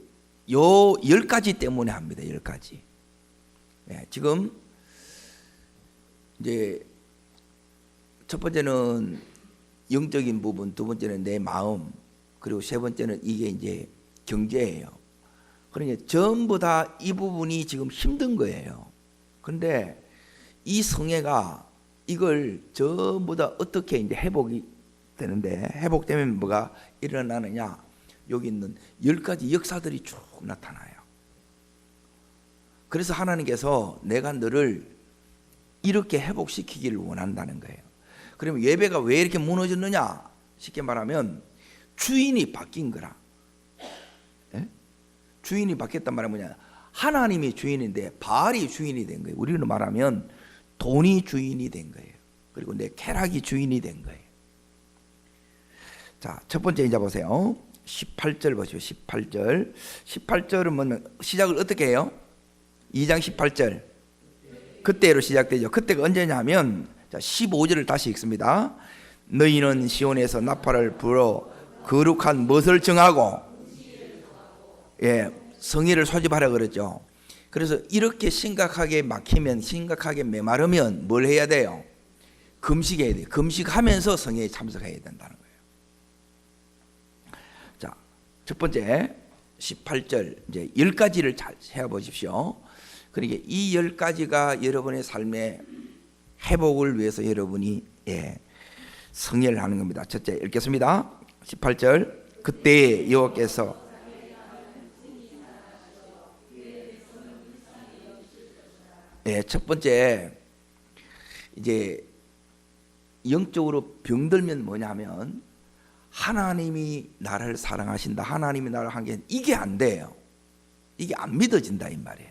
요 10가지 때문에 합니다. 10가지. 지금 이제 첫 번째는 영적인 부분, 두 번째는 내 마음, 그리고 세 번째는 이게 이제 경제예요. 그러니까 전부 다 이 부분이 지금 힘든 거예요. 그런데 이 성회가 이걸 전부 다 어떻게 이제 회복이 되는데 회복되면 뭐가 일어나느냐? 여기 있는 10가지 역사들이 쭉 나타나요. 그래서 하나님께서 내가 너를 이렇게 회복시키기를 원한다는 거예요. 그러면 예배가 왜 이렇게 무너졌느냐? 쉽게 말하면 주인이 바뀐 거라. 주인이 바뀌었단 말은 뭐냐? 하나님이 주인인데 바알이 주인이 된 거예요. 우리는 말하면 돈이 주인이 된 거예요. 그리고 내 쾌락이 주인이 된 거예요. 자, 첫 번째 이제 보세요. 18절 보시오. 18절. 18절은 뭐냐면 시작을 어떻게 해요? 2장 18절. 그때로 시작되죠. 그때가 언제냐면 자, 15절을 다시 읽습니다. 너희는 시온에서 나팔을 불어 거룩한 것을 정하고 성의를 소집하라 그랬죠. 그래서 이렇게 심각하게 막히면, 심각하게 메마르면 뭘 해야 돼요? 금식해야 돼요. 금식하면서 성회에 참석해야 된다는 거예요. 자, 첫 번째 18절 이제 10가지를 잘 세어보십시오. 그러니까 이 10가지가 여러분의 삶의 회복을 위해서 여러분이 성례를 하는 겁니다. 첫째 읽겠습니다. 18절 그때 여호와께서 첫 번째 이제 영적으로 병들면 뭐냐면 하나님이 나를 사랑하신다, 하나님이 나를 한 게 이게 안 돼요. 이게 안 믿어진다 이 말이에요.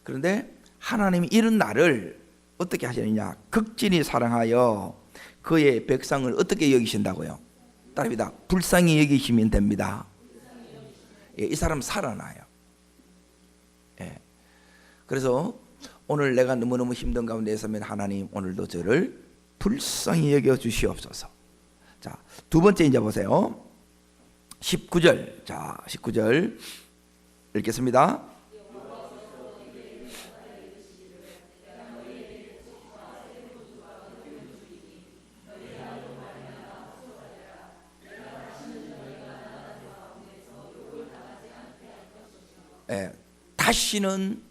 그런데 하나님이 이런 나를 어떻게 하시느냐? 극진히 사랑하여 그의 백성을 어떻게 여기신다고요? 따릅니다. 불쌍히 여기시면 됩니다. 이 사람 살아나요. 그래서 오늘 내가 너무너무 힘든 가운데 있으면 하나님 오늘도 저를 불쌍히 여겨 주시옵소서. 자, 두 번째 이제 보세요. 19절. 자, 19절 읽겠습니다. 다시는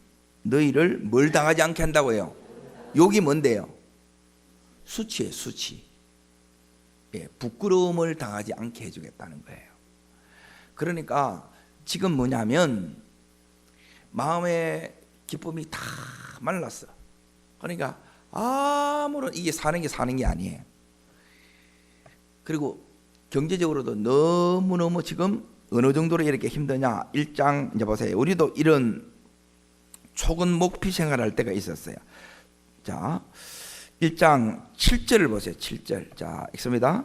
너희를 뭘 당하지 않게 한다고요? 욕이 뭔데요? 수치예요, 수치. 부끄러움을 당하지 않게 해주겠다는 거예요. 그러니까 지금 뭐냐면 마음의 기쁨이 다 말랐어. 그러니까 아무런 이게 사는 게 아니에요. 그리고 경제적으로도 너무너무 지금 어느 정도로 이렇게 힘드냐? 1장 이제 보세요. 우리도 이런 초근 목피 생활할 때가 있었어요. 자, 1장 7절을 보세요. 7절. 자, 읽습니다.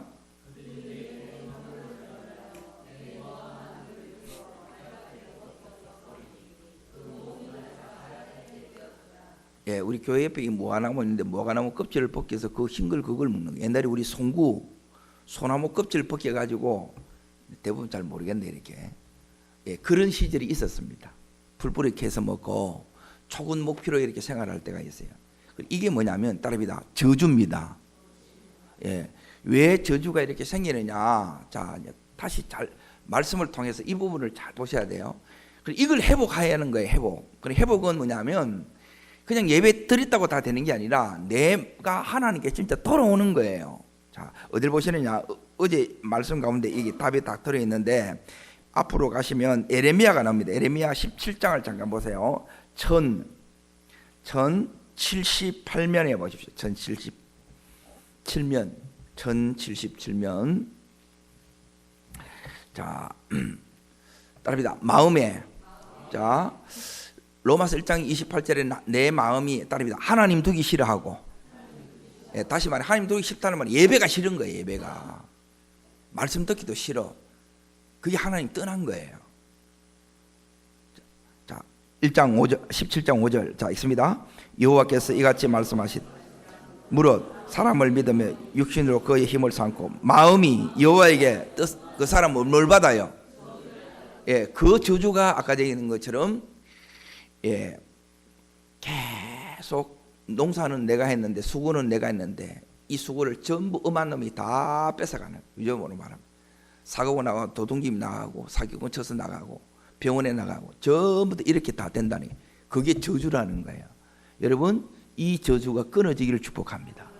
우리 교회 옆에 무화나무 있는데 무화나무 껍질을 벗겨서 그 흰 걸 그걸 먹는 거예요. 옛날에 우리 송구 소나무 껍질을 벗겨가지고 대부분 잘 모르겠네 이렇게. 그런 시절이 있었습니다. 풀뿌리 캐서 먹고 초근 목피로 이렇게 생활할 때가 있어요. 이게 뭐냐면 따릅니다. 저주입니다. 왜 저주가 이렇게 생기느냐? 자, 다시 잘 말씀을 통해서 이 부분을 잘 보셔야 돼요. 이걸 회복해야 하는 거예요. 회복. 회복은 뭐냐면 그냥 예배 드렸다고 다 되는 게 아니라 내가 하나님께 진짜 돌아오는 거예요. 자, 어딜 보시느냐? 어제 말씀 가운데 이게 답이 딱 들어 있는데 앞으로 가시면 에레미야가 나옵니다. 에레미야 17장을 잠깐 보세요. 1078면에 보십시오. 1077면. 자, 따릅니다. 마음에. 자, 로마서 1장 28절에 내 마음이 따릅니다. 하나님 두기 싫어하고. 다시 말해 하나님 두기 싫다는 말은 예배가 싫은 거예요. 예배가. 말씀 듣기도 싫어. 그게 하나님 떠난 거예요. 자, 1장 5절, 17장 5절. 자, 있습니다. 여호와께서 이같이 말씀하시되 무릇 사람을 믿으며 육신으로 그의 힘을 삼고 마음이 여호와에게 그 사람은 뭘 받아요? 그 저주가 아까 얘기한 것처럼 계속 농사는 내가 했는데 수고는 내가 했는데 이 수고를 전부 엄한 놈이 다 뺏어가는, 요즘으로 말하면 사고가 나가고 도둑님 나가고 사기꾼 쳐서 나가고 병원에 나가고 전부 다 이렇게 다 된다니, 그게 저주라는 거예요. 여러분, 이 저주가 끊어지기를 축복합니다.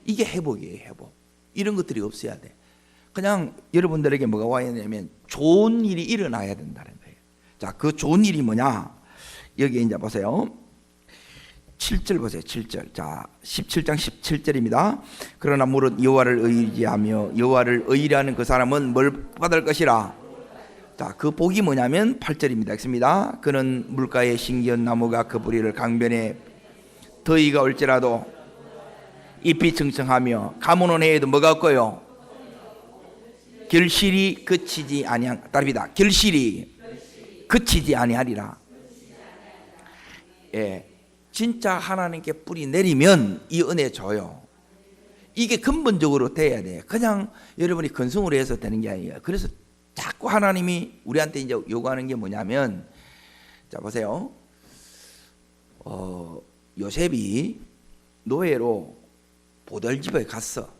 이게 회복이에요. 회복. 이런 것들이 없어야 돼. 그냥 여러분들에게 뭐가 와 있냐면 좋은 일이 일어나야 된다는 거예요. 자, 그 좋은 일이 뭐냐? 여기 이제 보세요. 7절 보세요. 7절. 자, 17장 17절입니다. 그러나 무릇 여호와를 의지하며 여호와를 의뢰하는 그 사람은 뭘 받을 것이라. 자, 그 복이 뭐냐면 8절입니다. 읽습니다. 그는 물가에 신기한 나무가 그 뿌리를 강변에 더위가 올지라도 잎이 청청하며 가뭄은 해에도 뭐가 없고요. 결실이 그치지 아니한, 따릅니다. 결실이 그치지 아니하리라. 진짜 하나님께 뿌리 내리면 이 은혜 줘요. 이게 근본적으로 돼야 돼요. 그냥 여러분이 근성으로 해서 되는 게 아니에요. 그래서 자꾸 하나님이 우리한테 이제 요구하는 게 뭐냐면, 자 보세요. 요셉이 노예로 보들집에 갔어.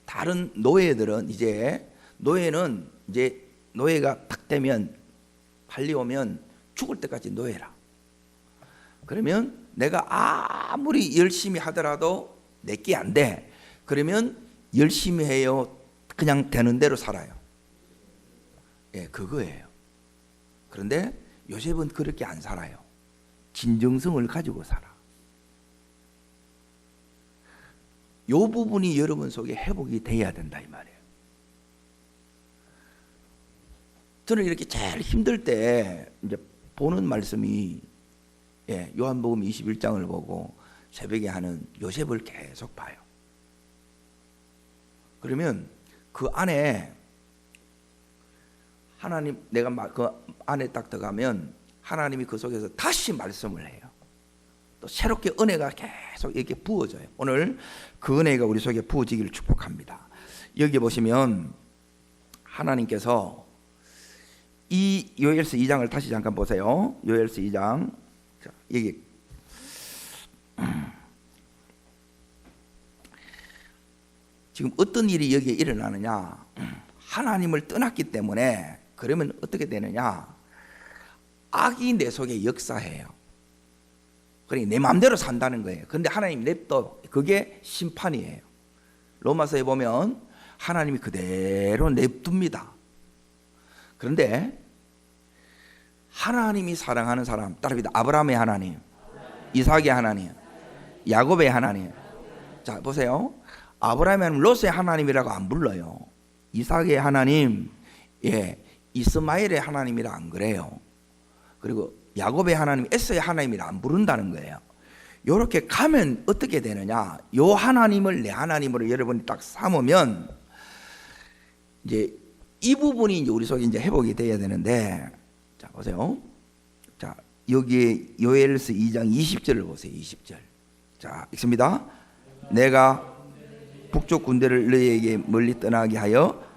다른 노예들은 이제 노예가 딱 되면 빨리 오면 죽을 때까지 노예라. 그러면 내가 아무리 열심히 하더라도 내게 안 돼. 그러면 열심히 해요. 그냥 되는 대로 살아요. 예, 그거예요. 그런데 요셉은 그렇게 안 살아요. 진정성을 가지고 살아. 이 부분이 여러분 속에 회복이 돼야 된다 이 말이에요. 저는 이렇게 제일 힘들 때 이제 보는 말씀이 요한복음 21장을 보고 새벽에 하는 요셉을 계속 봐요. 그러면 그 안에 하나님, 내가 그 안에 딱 들어가면 하나님이 그 속에서 다시 말씀을 해요. 또 새롭게 은혜가 계속 이렇게 부어져요. 오늘 그 은혜가 우리 속에 부어지기를 축복합니다. 여기 보시면 하나님께서 이 요엘서 2장을 다시 잠깐 보세요. 요엘서 2장. 자, 여기 지금 어떤 일이 여기에 일어나느냐? 하나님을 떠났기 때문에 그러면 어떻게 되느냐? 악이 내 속에 역사해요. 그러니까 내 마음대로 산다는 거예요. 그런데 하나님 냅둬. 그게 심판이에요. 로마서에 보면 하나님이 그대로 냅둡니다. 그런데 하나님이 사랑하는 사람, 따라합니다. 아브라함의 하나님, 이삭의 하나님, 야곱의 하나님. 자, 보세요. 아브라함의 하나님, 롯의 하나님이라고 안 불러요. 이삭의 하나님, 이스마엘의 하나님이라 안 그래요. 그리고 야곱의 하나님, 에서의 하나님이라 안 부른다는 거예요. 이렇게 가면 어떻게 되느냐? 요 하나님을 내 하나님으로 여러분이 딱 삼으면 이제 이 부분이 이제 우리 속에 이제 회복이 돼야 되는데, 자 보세요. 자 여기 요엘서 2장 20절을 보세요. 20절. 자 읽습니다. 내가 북쪽 군대를 너희에게 멀리 떠나게 하여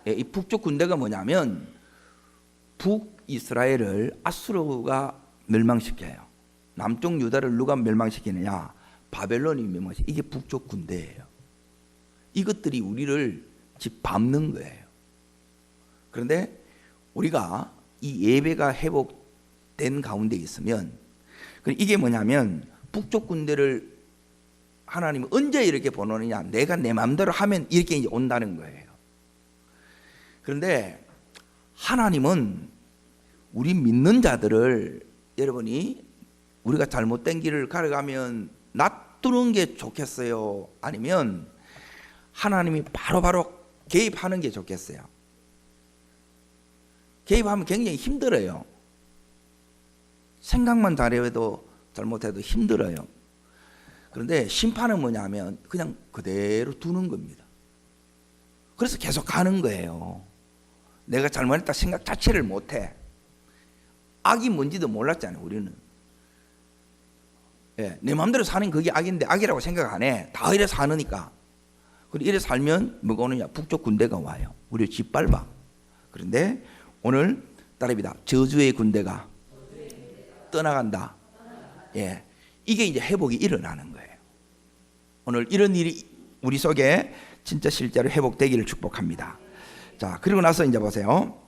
이 북쪽 군대가 뭐냐면 북이스라엘을 아수르가 멸망시켜요. 남쪽 유다를 누가 멸망시키느냐? 바벨론이 멸망시켜요. 이게 북쪽 군대예요. 이것들이 우리를 짓밟는 거예요. 그런데 우리가 이 예배가 회복된 가운데 있으면 이게 뭐냐면 북쪽 군대를 하나님은 언제 이렇게 보내느냐? 내가 내 마음대로 하면 이렇게 이제 온다는 거예요. 그런데 하나님은 우리 믿는 자들을 여러분이 우리가 잘못된 길을 걸어가면 놔두는 게 좋겠어요? 아니면 하나님이 바로바로 개입하는 게 좋겠어요? 개입하면 굉장히 힘들어요. 생각만 잘해도 잘못해도 힘들어요. 그런데 심판은 뭐냐면 그냥 그대로 두는 겁니다. 그래서 계속 가는 거예요. 내가 잘못했다 생각 자체를 못해. 악이 뭔지도 몰랐잖아요. 우리는 내 마음대로 사는 그게 악인데 악이라고 생각 안 해. 다 이래 사느니까. 그리고 이래 살면 뭐가 오느냐? 북쪽 군대가 와요. 우리를 짓밟아. 그런데 오늘 따릅니다. 저주의 군대가 떠나간다. 이게 이제 회복이 일어나는 거예요. 오늘 이런 일이 우리 속에 진짜 실제로 회복되기를 축복합니다. 자, 그리고 나서 이제 보세요.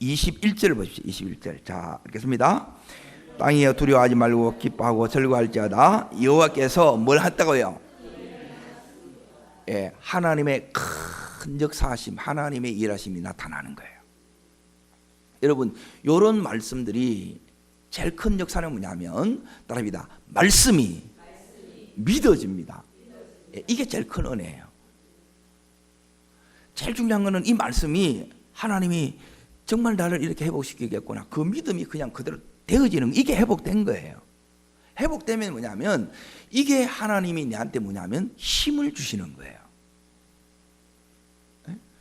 21절을 보십시오. 21절. 자, 읽겠습니다. 땅이여 두려워하지 말고 기뻐하고 즐거워할지어다. 여호와께서 뭘 했다고요? 하나님의 큰 역사하심, 하나님의 일하심이 나타나는 거예요. 여러분, 이런 말씀들이 제일 큰 역사는 뭐냐면 따라합니다. 말씀이 믿어집니다. 이게 제일 큰 은혜예요. 제일 중요한 거는 이 말씀이 하나님이 정말 나를 이렇게 회복시키겠구나. 그 믿음이 그냥 그대로 되어지는, 이게 회복된 거예요. 회복되면 뭐냐면 이게 하나님이 내한테 뭐냐면 힘을 주시는 거예요.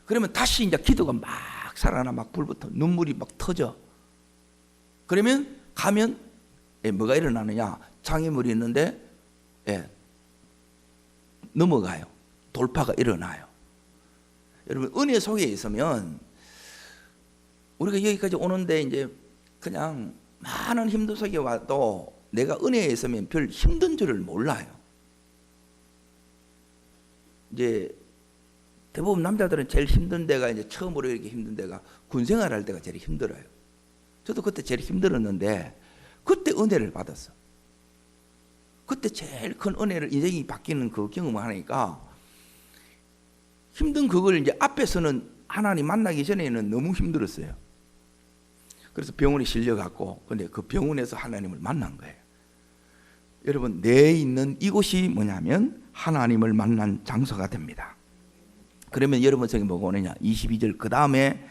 그러면 다시 이제 기도가 막 살아나, 막 불붙어, 눈물이 막 터져. 그러면 가면 뭐가 일어나느냐? 장애물이 있는데 넘어가요. 돌파가 일어나요. 여러분, 은혜 속에 있으면 우리가 여기까지 오는데 이제 그냥 많은 힘든 속에 와도 내가 은혜에 있으면 별 힘든 줄을 몰라요. 이제 대부분 남자들은 제일 힘든 데가 이제 처음으로 이렇게 힘든 데가 군생활 할 때가 제일 힘들어요. 저도 그때 제일 힘들었는데 그때 은혜를 받았어. 그때 제일 큰 은혜를, 인생이 바뀌는 그 경험을 하니까 힘든 그걸 이제 앞에서는 하나님 만나기 전에는 너무 힘들었어요. 그래서 병원에 실려갔고, 근데 그 병원에서 하나님을 만난 거예요. 여러분, 내 있는 이곳이 뭐냐면 하나님을 만난 장소가 됩니다. 그러면 여러분 성에 뭐가 오느냐? 22절 그 다음에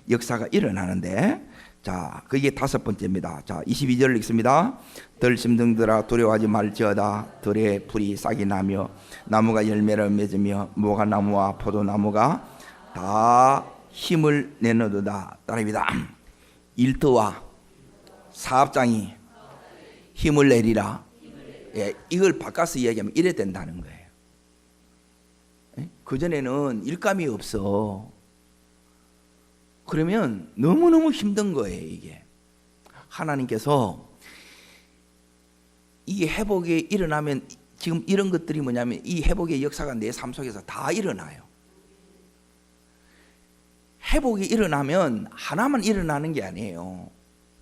역사가 일어나는데, 자, 그게 5번째입니다. 자, 22절을 읽습니다. 들짐승들아 두려워하지 말지어다. 들의 풀이 싹이 나며 나무가 열매를 맺으며 무화과나무와 포도나무가 다 힘을 내놓도다. 따라합니다. 일터와 사업장이 힘을 내리라. 예, 이걸 바꿔서 이야기하면 이래 된다는 거예요. 예? 그전에는 일감이 없어. 그러면 너무너무 힘든 거예요. 이게 하나님께서 이게 회복이 일어나면, 지금 이런 것들이 뭐냐면 이 회복의 역사가 내 삶 속에서 다 일어나요. 회복이 일어나면 하나만 일어나는 게 아니에요.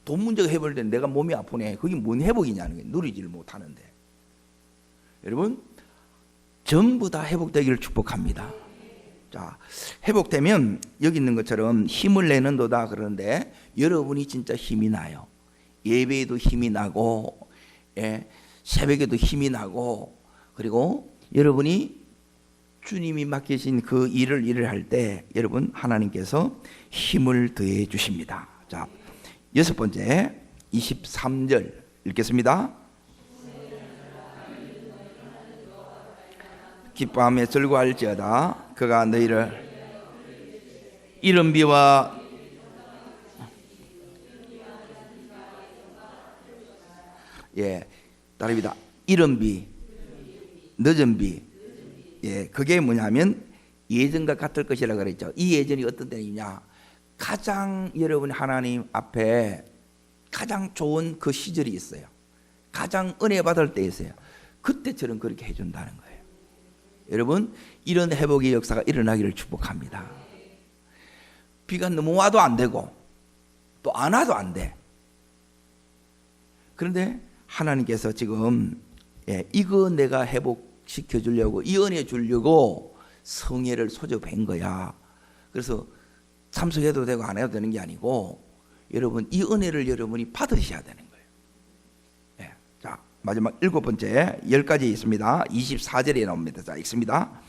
돈 문제가 해결되는데 내가 몸이 아프네. 그게 뭔 회복이냐는 거예요. 누리지를 못하는데. 여러분, 전부 다 회복되기를 축복합니다. 자, 회복되면 여기 있는 것처럼 힘을 내는도다 그러는데 여러분이 진짜 힘이 나요. 예배에도 힘이 나고, 예, 새벽에도 힘이 나고, 그리고 여러분이 주님이 맡기신 그 일을 할 때 여러분 하나님께서 힘을 더해 주십니다. 자, 6번째 23절 읽겠습니다. 기뻐하며 즐거워할지어다. 그가 너희를 이른 비와 따릅니다. 이른 비, 늦은 비. 예, 그게 뭐냐면 예전과 같을 것이라 그랬죠. 이 예전이 어떤 때냐? 가장 여러분 하나님 앞에 가장 좋은 그 시절이 있어요. 가장 은혜 받을 때 있어요. 그때처럼 그렇게 해준다는 거예요. 여러분, 이런 회복의 역사가 일어나기를 축복합니다. 비가 너무 와도 안 되고 또 안 와도 안 돼. 그런데 하나님께서 지금 이거 내가 회복시켜 주려고, 이 은혜 주려고 성회를 소집한 거야. 그래서 참석해도 되고 안 해도 되는 게 아니고 여러분 이 은혜를 여러분이 받으셔야 되는 거예요. 자, 마지막 7번째 10가지 있습니다. 24절에 나옵니다. 자, 읽습니다.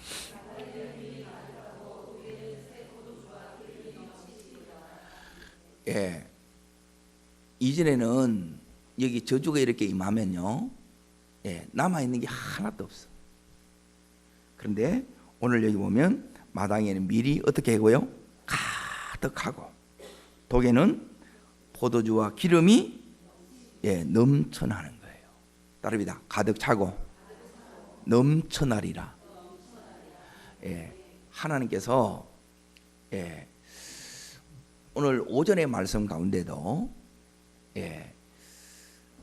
이전에는 여기 저주가 이렇게 임하면요, 남아있는 게 하나도 없어. 그런데 오늘 여기 보면 마당에는 밀이 어떻게 하고요? 가득하고 독에는 포도주와 기름이 넘쳐나는 거예요. 따릅니다. 가득 차고 넘쳐나리라. 하나님께서 오늘 오전의 말씀 가운데도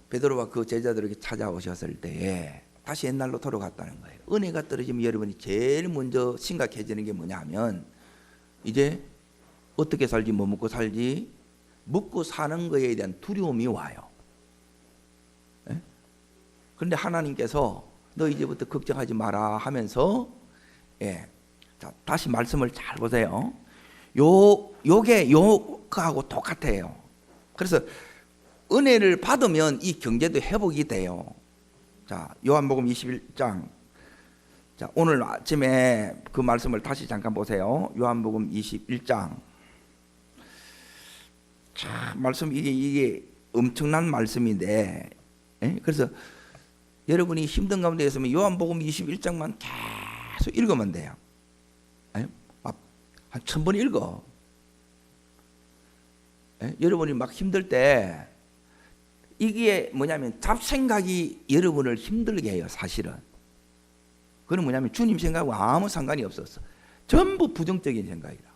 베드로와 그 제자들에게 찾아오셨을 때에 다시 옛날로 돌아갔다는 거예요. 은혜가 떨어지면 여러분이 제일 먼저 심각해지는 게 뭐냐 하면 이제 어떻게 살지, 뭐 먹고 살지, 먹고 사는 거에 대한 두려움이 와요. 그런데 하나님께서 너 이제부터 걱정하지 마라 하면서 자, 다시 말씀을 잘 보세요. 요게 요거하고 똑같아요. 그래서 은혜를 받으면 이 경제도 회복이 돼요. 자, 요한복음 21장. 자, 오늘 아침에 그 말씀을 다시 잠깐 보세요. 요한복음 21장. 자, 말씀 이게 엄청난 말씀인데, 그래서 여러분이 힘든 가운데 있으면 요한복음 21장만 계속 읽으면 돼요. 한 1000번 읽어. 여러분이 막 힘들 때 이게 뭐냐면 잡생각이 여러분을 힘들게 해요. 사실은 그건 뭐냐면 주님 생각하고 아무 상관이 없었어. 전부 부정적인 생각이라.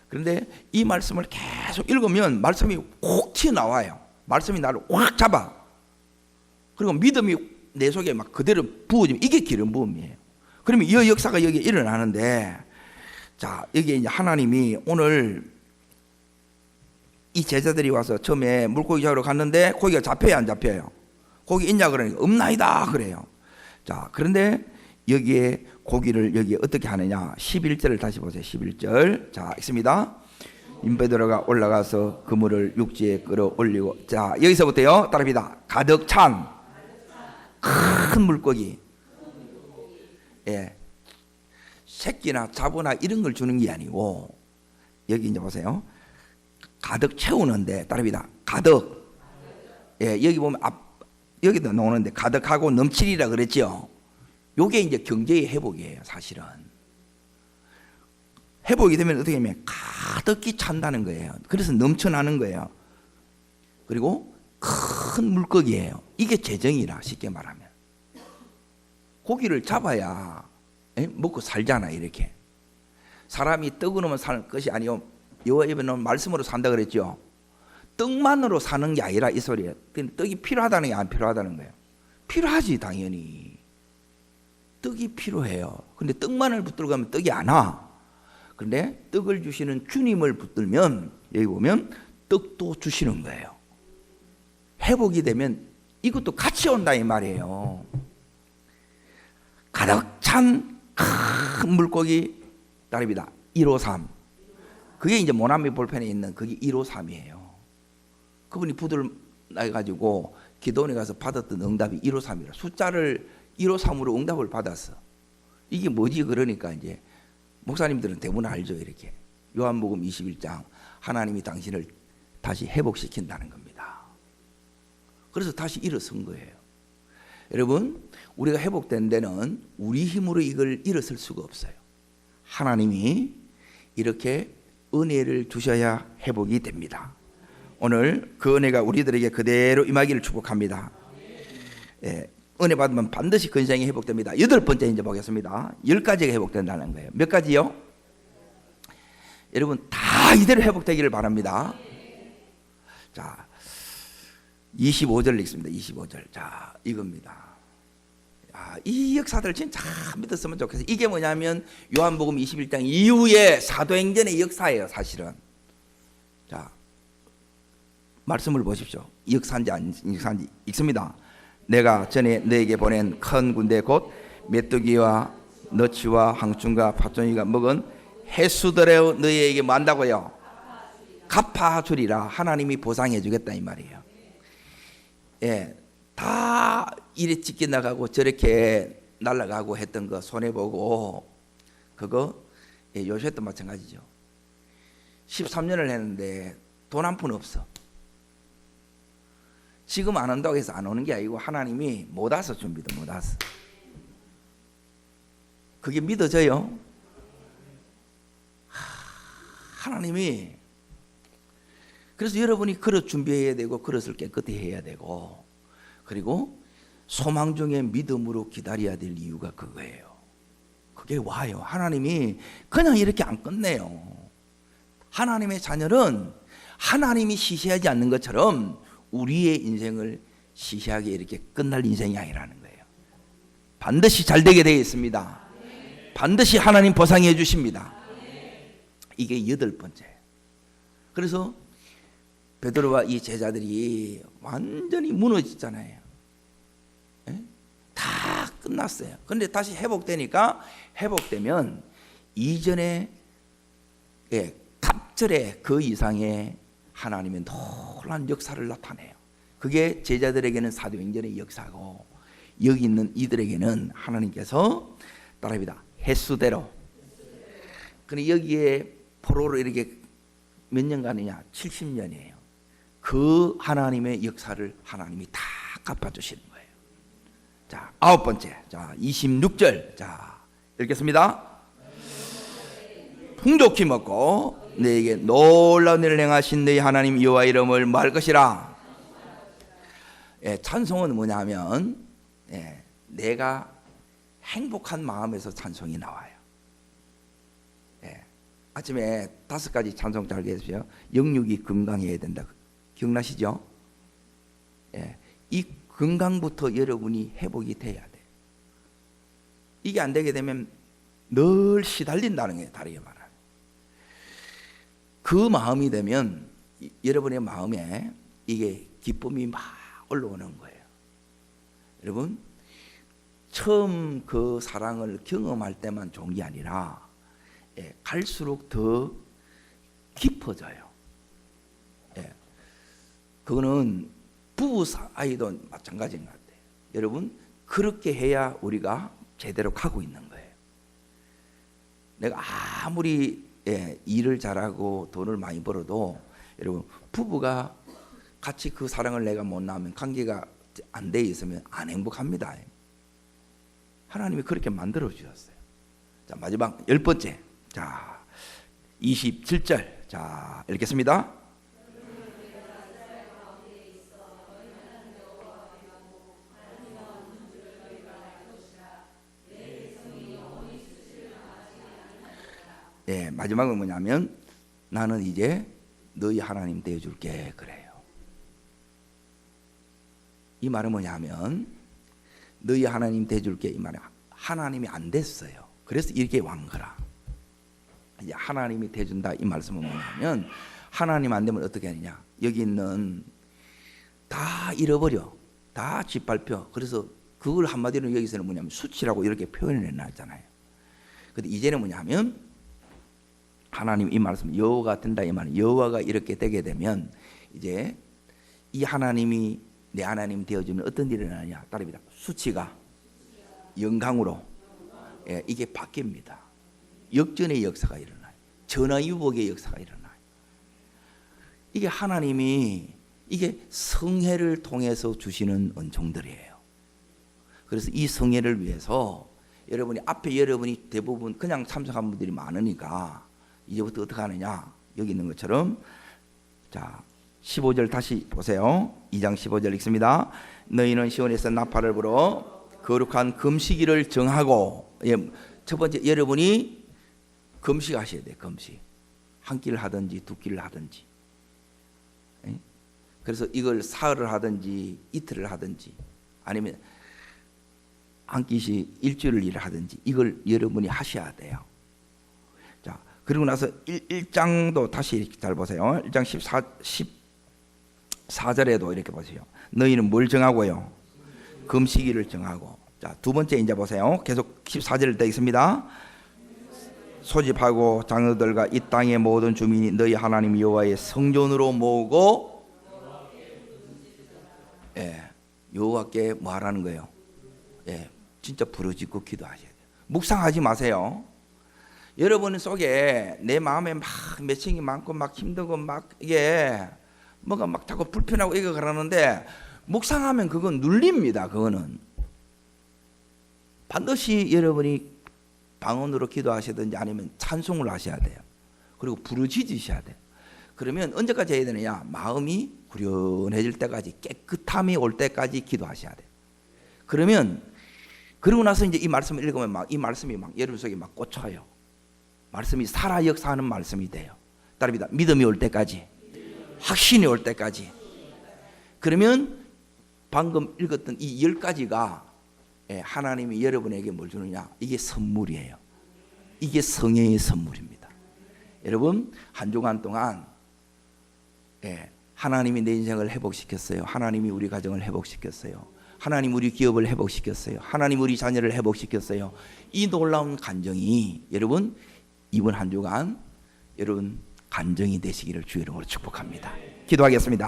그런데 이 말씀을 계속 읽으면 말씀이 꼭 튀어나와요. 말씀이 나를 확 잡아. 그리고 믿음이 내 속에 막 그대로 부어지면 이게 기름 부음이에요. 그러면 이 역사가 여기 일어나는데, 자, 여기 이제 하나님이 오늘 이 제자들이 와서 처음에 물고기 잡으러 갔는데 고기가 잡혀요, 안 잡혀요? 고기 있냐 그러니까 없나이다 그래요. 자, 그런데 여기에 고기를 여기 어떻게 하느냐? 11절을 다시 보세요. 11절. 자, 읽습니다. 베드로가 올라가서 그물을 육지에 끌어올리고, 자, 여기서부터요. 따라합니다. 가득 찬 큰 물고기. 예. 새끼나 자보나 이런 걸 주는 게 아니고, 여기 이제 보세요. 가득 채우는데, 따라합니다. 가득. 예, 여기 보면 여기도 나오는데 가득하고 넘치리라 그랬죠. 요게 이제 경제의 회복이에요, 사실은. 회복이 되면 어떻게 하면 가득히 찬다는 거예요. 그래서 넘쳐나는 거예요. 그리고 큰 물고기예요. 이게 재정이라, 쉽게 말하면. 고기를 잡아야 먹고 살잖아, 이렇게. 사람이 떡으로만 사는 것이 아니요, 여호와의 말씀으로 산다 그랬죠. 떡만으로 사는 게 아니라 이 소리예요. 떡이 필요하다는 게 안 필요하다는 거예요. 필요하지, 당연히. 떡이 필요해요. 근데 떡만을 붙들고 가면 떡이 안 와. 그런데 떡을 주시는 주님을 붙들면 여기 보면 떡도 주시는 거예요. 회복이 되면 이것도 같이 온다 이 말이에요. 가득 찬 큰 물고기, 따릅니다. 153. 그게 이제 모나미 볼펜에 있는 그게 153이에요. 그분이 부들 나가지고 기도원에 가서 받았던 응답이 153이라. 숫자를 153으로 응답을 받았어. 이게 뭐지? 그러니까 이제 목사님들은 대부분 알죠, 이렇게. 요한복음 21장, 하나님이 당신을 다시 회복시킨다는 겁니다. 그래서 다시 일어선 거예요. 여러분, 우리가 회복된 데는 우리 힘으로 이걸 일어설 수가 없어요. 하나님이 이렇게 은혜를 주셔야 회복이 됩니다. 오늘 그 은혜가 우리들에게 그대로 임하기를 축복합니다. 예, 은혜 받으면 반드시 근성이 회복됩니다. 8번째 이제 보겠습니다. 10가지가 회복된다는 거예요. 몇 가지요? 여러분 다 이대로 회복되기를 바랍니다. 자, 25절 읽습니다. 25절. 자, 이겁니다. 이 역사들 진짜 믿었으면 좋겠어요. 이게 뭐냐면 요한복음 21장 이후에 사도행전의 역사예요, 사실은. 자, 말씀을 보십시오. 역사인지 안 역사인지 읽습니다. 내가 전에 너에게 보낸 큰 군대 곧 메뚜기와 너치와 항충과 파종이가 먹은 해수들의 너희에게 뭐 한다고요? 갚아주리라. 하나님이 보상해 주겠다 이 말이에요. 예, 다 이래 찢겨 나가고 저렇게 날아가고 했던 거 손해보고 그거, 예, 요셉도 마찬가지죠. 13년을 했는데 돈 한 푼 없어. 지금 안 온다고 해서 안 오는 게 아니고 하나님이 못 와서 준비도 못 와서. 그게 믿어져요? 하나님이. 그래서 여러분이 그릇 준비해야 되고 그릇을 깨끗이 해야 되고, 그리고 소망 중에 믿음으로 기다려야 될 이유가 그거예요. 그게 와요. 하나님이 그냥 이렇게 안 끝내요. 하나님의 자녀는 하나님이 시시하지 않는 것처럼 우리의 인생을 시시하게 이렇게 끝날 인생이 아니라는 거예요. 반드시 잘 되게 되어 있습니다. 반드시 하나님 보상해 주십니다. 이게 8번째. 그래서 베드로와 이 제자들이 완전히 무너졌잖아요. 예? 다 끝났어요. 그런데 다시 회복되니까, 회복되면 이전에, 예, 갑절에 그 이상의 하나님의 놀라운 역사를 나타내요. 그게 제자들에게는 사도행전의 역사고, 여기 있는 이들에게는 하나님께서 따라합니다. 횟수대로. 근데 여기에 포로로 이렇게 몇 년간이냐? 70년이에요. 그 하나님의 역사를 하나님이 다 갚아주시는 거예요. 자, 9번째. 자, 26절. 자, 읽겠습니다. 풍족히 먹고 너에게 놀라운 일을 행하신 너희 하나님 여호와 이름을 말 것이라. 예, 찬송은 뭐냐면, 예, 내가 행복한 마음에서 찬송이 나와요. 예, 아침에 5가지 찬송 잘 계세요. 영육이 건강해야 된다. 기억나시죠? 예, 이 건강부터 여러분이 회복이 돼야 돼. 이게 안 되게 되면 늘 시달린다는 거예요. 다르게 말하면. 그 마음이 되면 여러분의 마음에 이게 기쁨이 막 올라오는 거예요. 여러분, 처음 그 사랑을 경험할 때만 좋은 게 아니라 갈수록 더 깊어져요. 그거는 부부 사이도 마찬가지인 것 같아요. 여러분, 그렇게 해야 우리가 제대로 가고 있는 거예요. 내가 아무리 일을 잘하고 돈을 많이 벌어도 여러분, 부부가 같이 그 사랑을 내가 못 나면, 관계가 안 돼 있으면 안 행복합니다. 하나님이 그렇게 만들어 주셨어요. 자, 마지막 10번째. 자, 27절. 자, 읽겠습니다. 예, 마지막은 뭐냐면 나는 이제 너희 하나님 되어줄게 그래요. 이 말은 뭐냐면 너희 하나님 되어줄게 이 말은 하나님이 안 됐어요. 그래서 이렇게 왕 거라. 이제 하나님이 되어준다 이 말씀은 뭐냐면 하나님 안 되면 어떻게 하느냐. 여기 있는 다 잃어버려. 다 짓밟혀. 그래서 그걸 한마디로 여기서는 뭐냐면 수치라고 이렇게 표현을 해놨잖아요. 근데 이제는 뭐냐면 하나님 이 말씀 여호와가 된다 이 말은 여호와가 이렇게 되게 되면 이제 이 하나님이 내 하나님 되어주면 어떤 일이 일어나냐. 따릅니다. 수치가 영광으로 이게 바뀝니다. 역전의 역사가 일어나요. 전화위복의 역사가 일어나요. 이게 하나님이 이게 성회를 통해서 주시는 은총들이에요. 그래서 이 성회를 위해서 여러분이 앞에 여러분이 대부분 그냥 참석한 분들이 많으니까 이제부터 어떻게 하느냐. 여기 있는 것처럼 자 15절 다시 보세요. 2장 15절 읽습니다. 너희는 시온에서 나팔을 불어 거룩한 금식일을 정하고 첫 번째 여러분이 금식하셔야 돼요. 금식. 한 끼를 하든지 두 끼를 하든지. 그래서 이걸 사흘을 하든지 이틀을 하든지 아니면 한 끼씩 일주일을 하든지 이걸 여러분이 하셔야 돼요. 자, 그리고 나서 1장도 다시 잘 보세요. 1장 14절에도 이렇게 보세요. 너희는 뭘 정하고요? 금식일을 정하고. 자, 두 번째 이제 보세요. 계속 14절을 더 있습니다. 소집하고 장로들과 이 땅의 모든 주민이 너희 하나님 여호와의 성전으로 모으고 여호와께 뭐 하라는 거예요? 진짜 부르짖고 기도하셔야 돼요. 묵상하지 마세요. 여러분 속에 내 마음에 막 매칭이 많고 막 힘들고 막 이게 뭐가 막 자꾸 불편하고 이거 그러는데 묵상하면 그건 눌립니다. 그거는 반드시 여러분이 방언으로 기도하시든지 아니면 찬송을 하셔야 돼요. 그리고 부르짖으셔야 돼요. 그러면 언제까지 해야 되느냐? 마음이 후련해질 때까지, 깨끗함이 올 때까지 기도하셔야 돼요. 그러면 그러고 나서 이제 이 말씀을 읽으면 막 이 말씀이 막 여러분 속에 막 꽂혀요. 말씀이 살아 역사하는 말씀이 돼요. 따릅니다. 믿음이 올 때까지, 확신이 올 때까지. 그러면 방금 읽었던 이 10가지가 하나님이 여러분에게 뭘 주느냐? 이게 선물이에요. 이게 성령의 선물입니다. 여러분 한 주간 동안 하나님이 내 인생을 회복시켰어요. 하나님이 우리 가정을 회복시켰어요. 하나님 우리 기업을 회복시켰어요. 하나님 우리 자녀를 회복시켰어요. 이 놀라운 간증이 여러분 이번 한 주간 여러분 간증이 되시기를 주의 이름으로 축복합니다. 기도하겠습니다.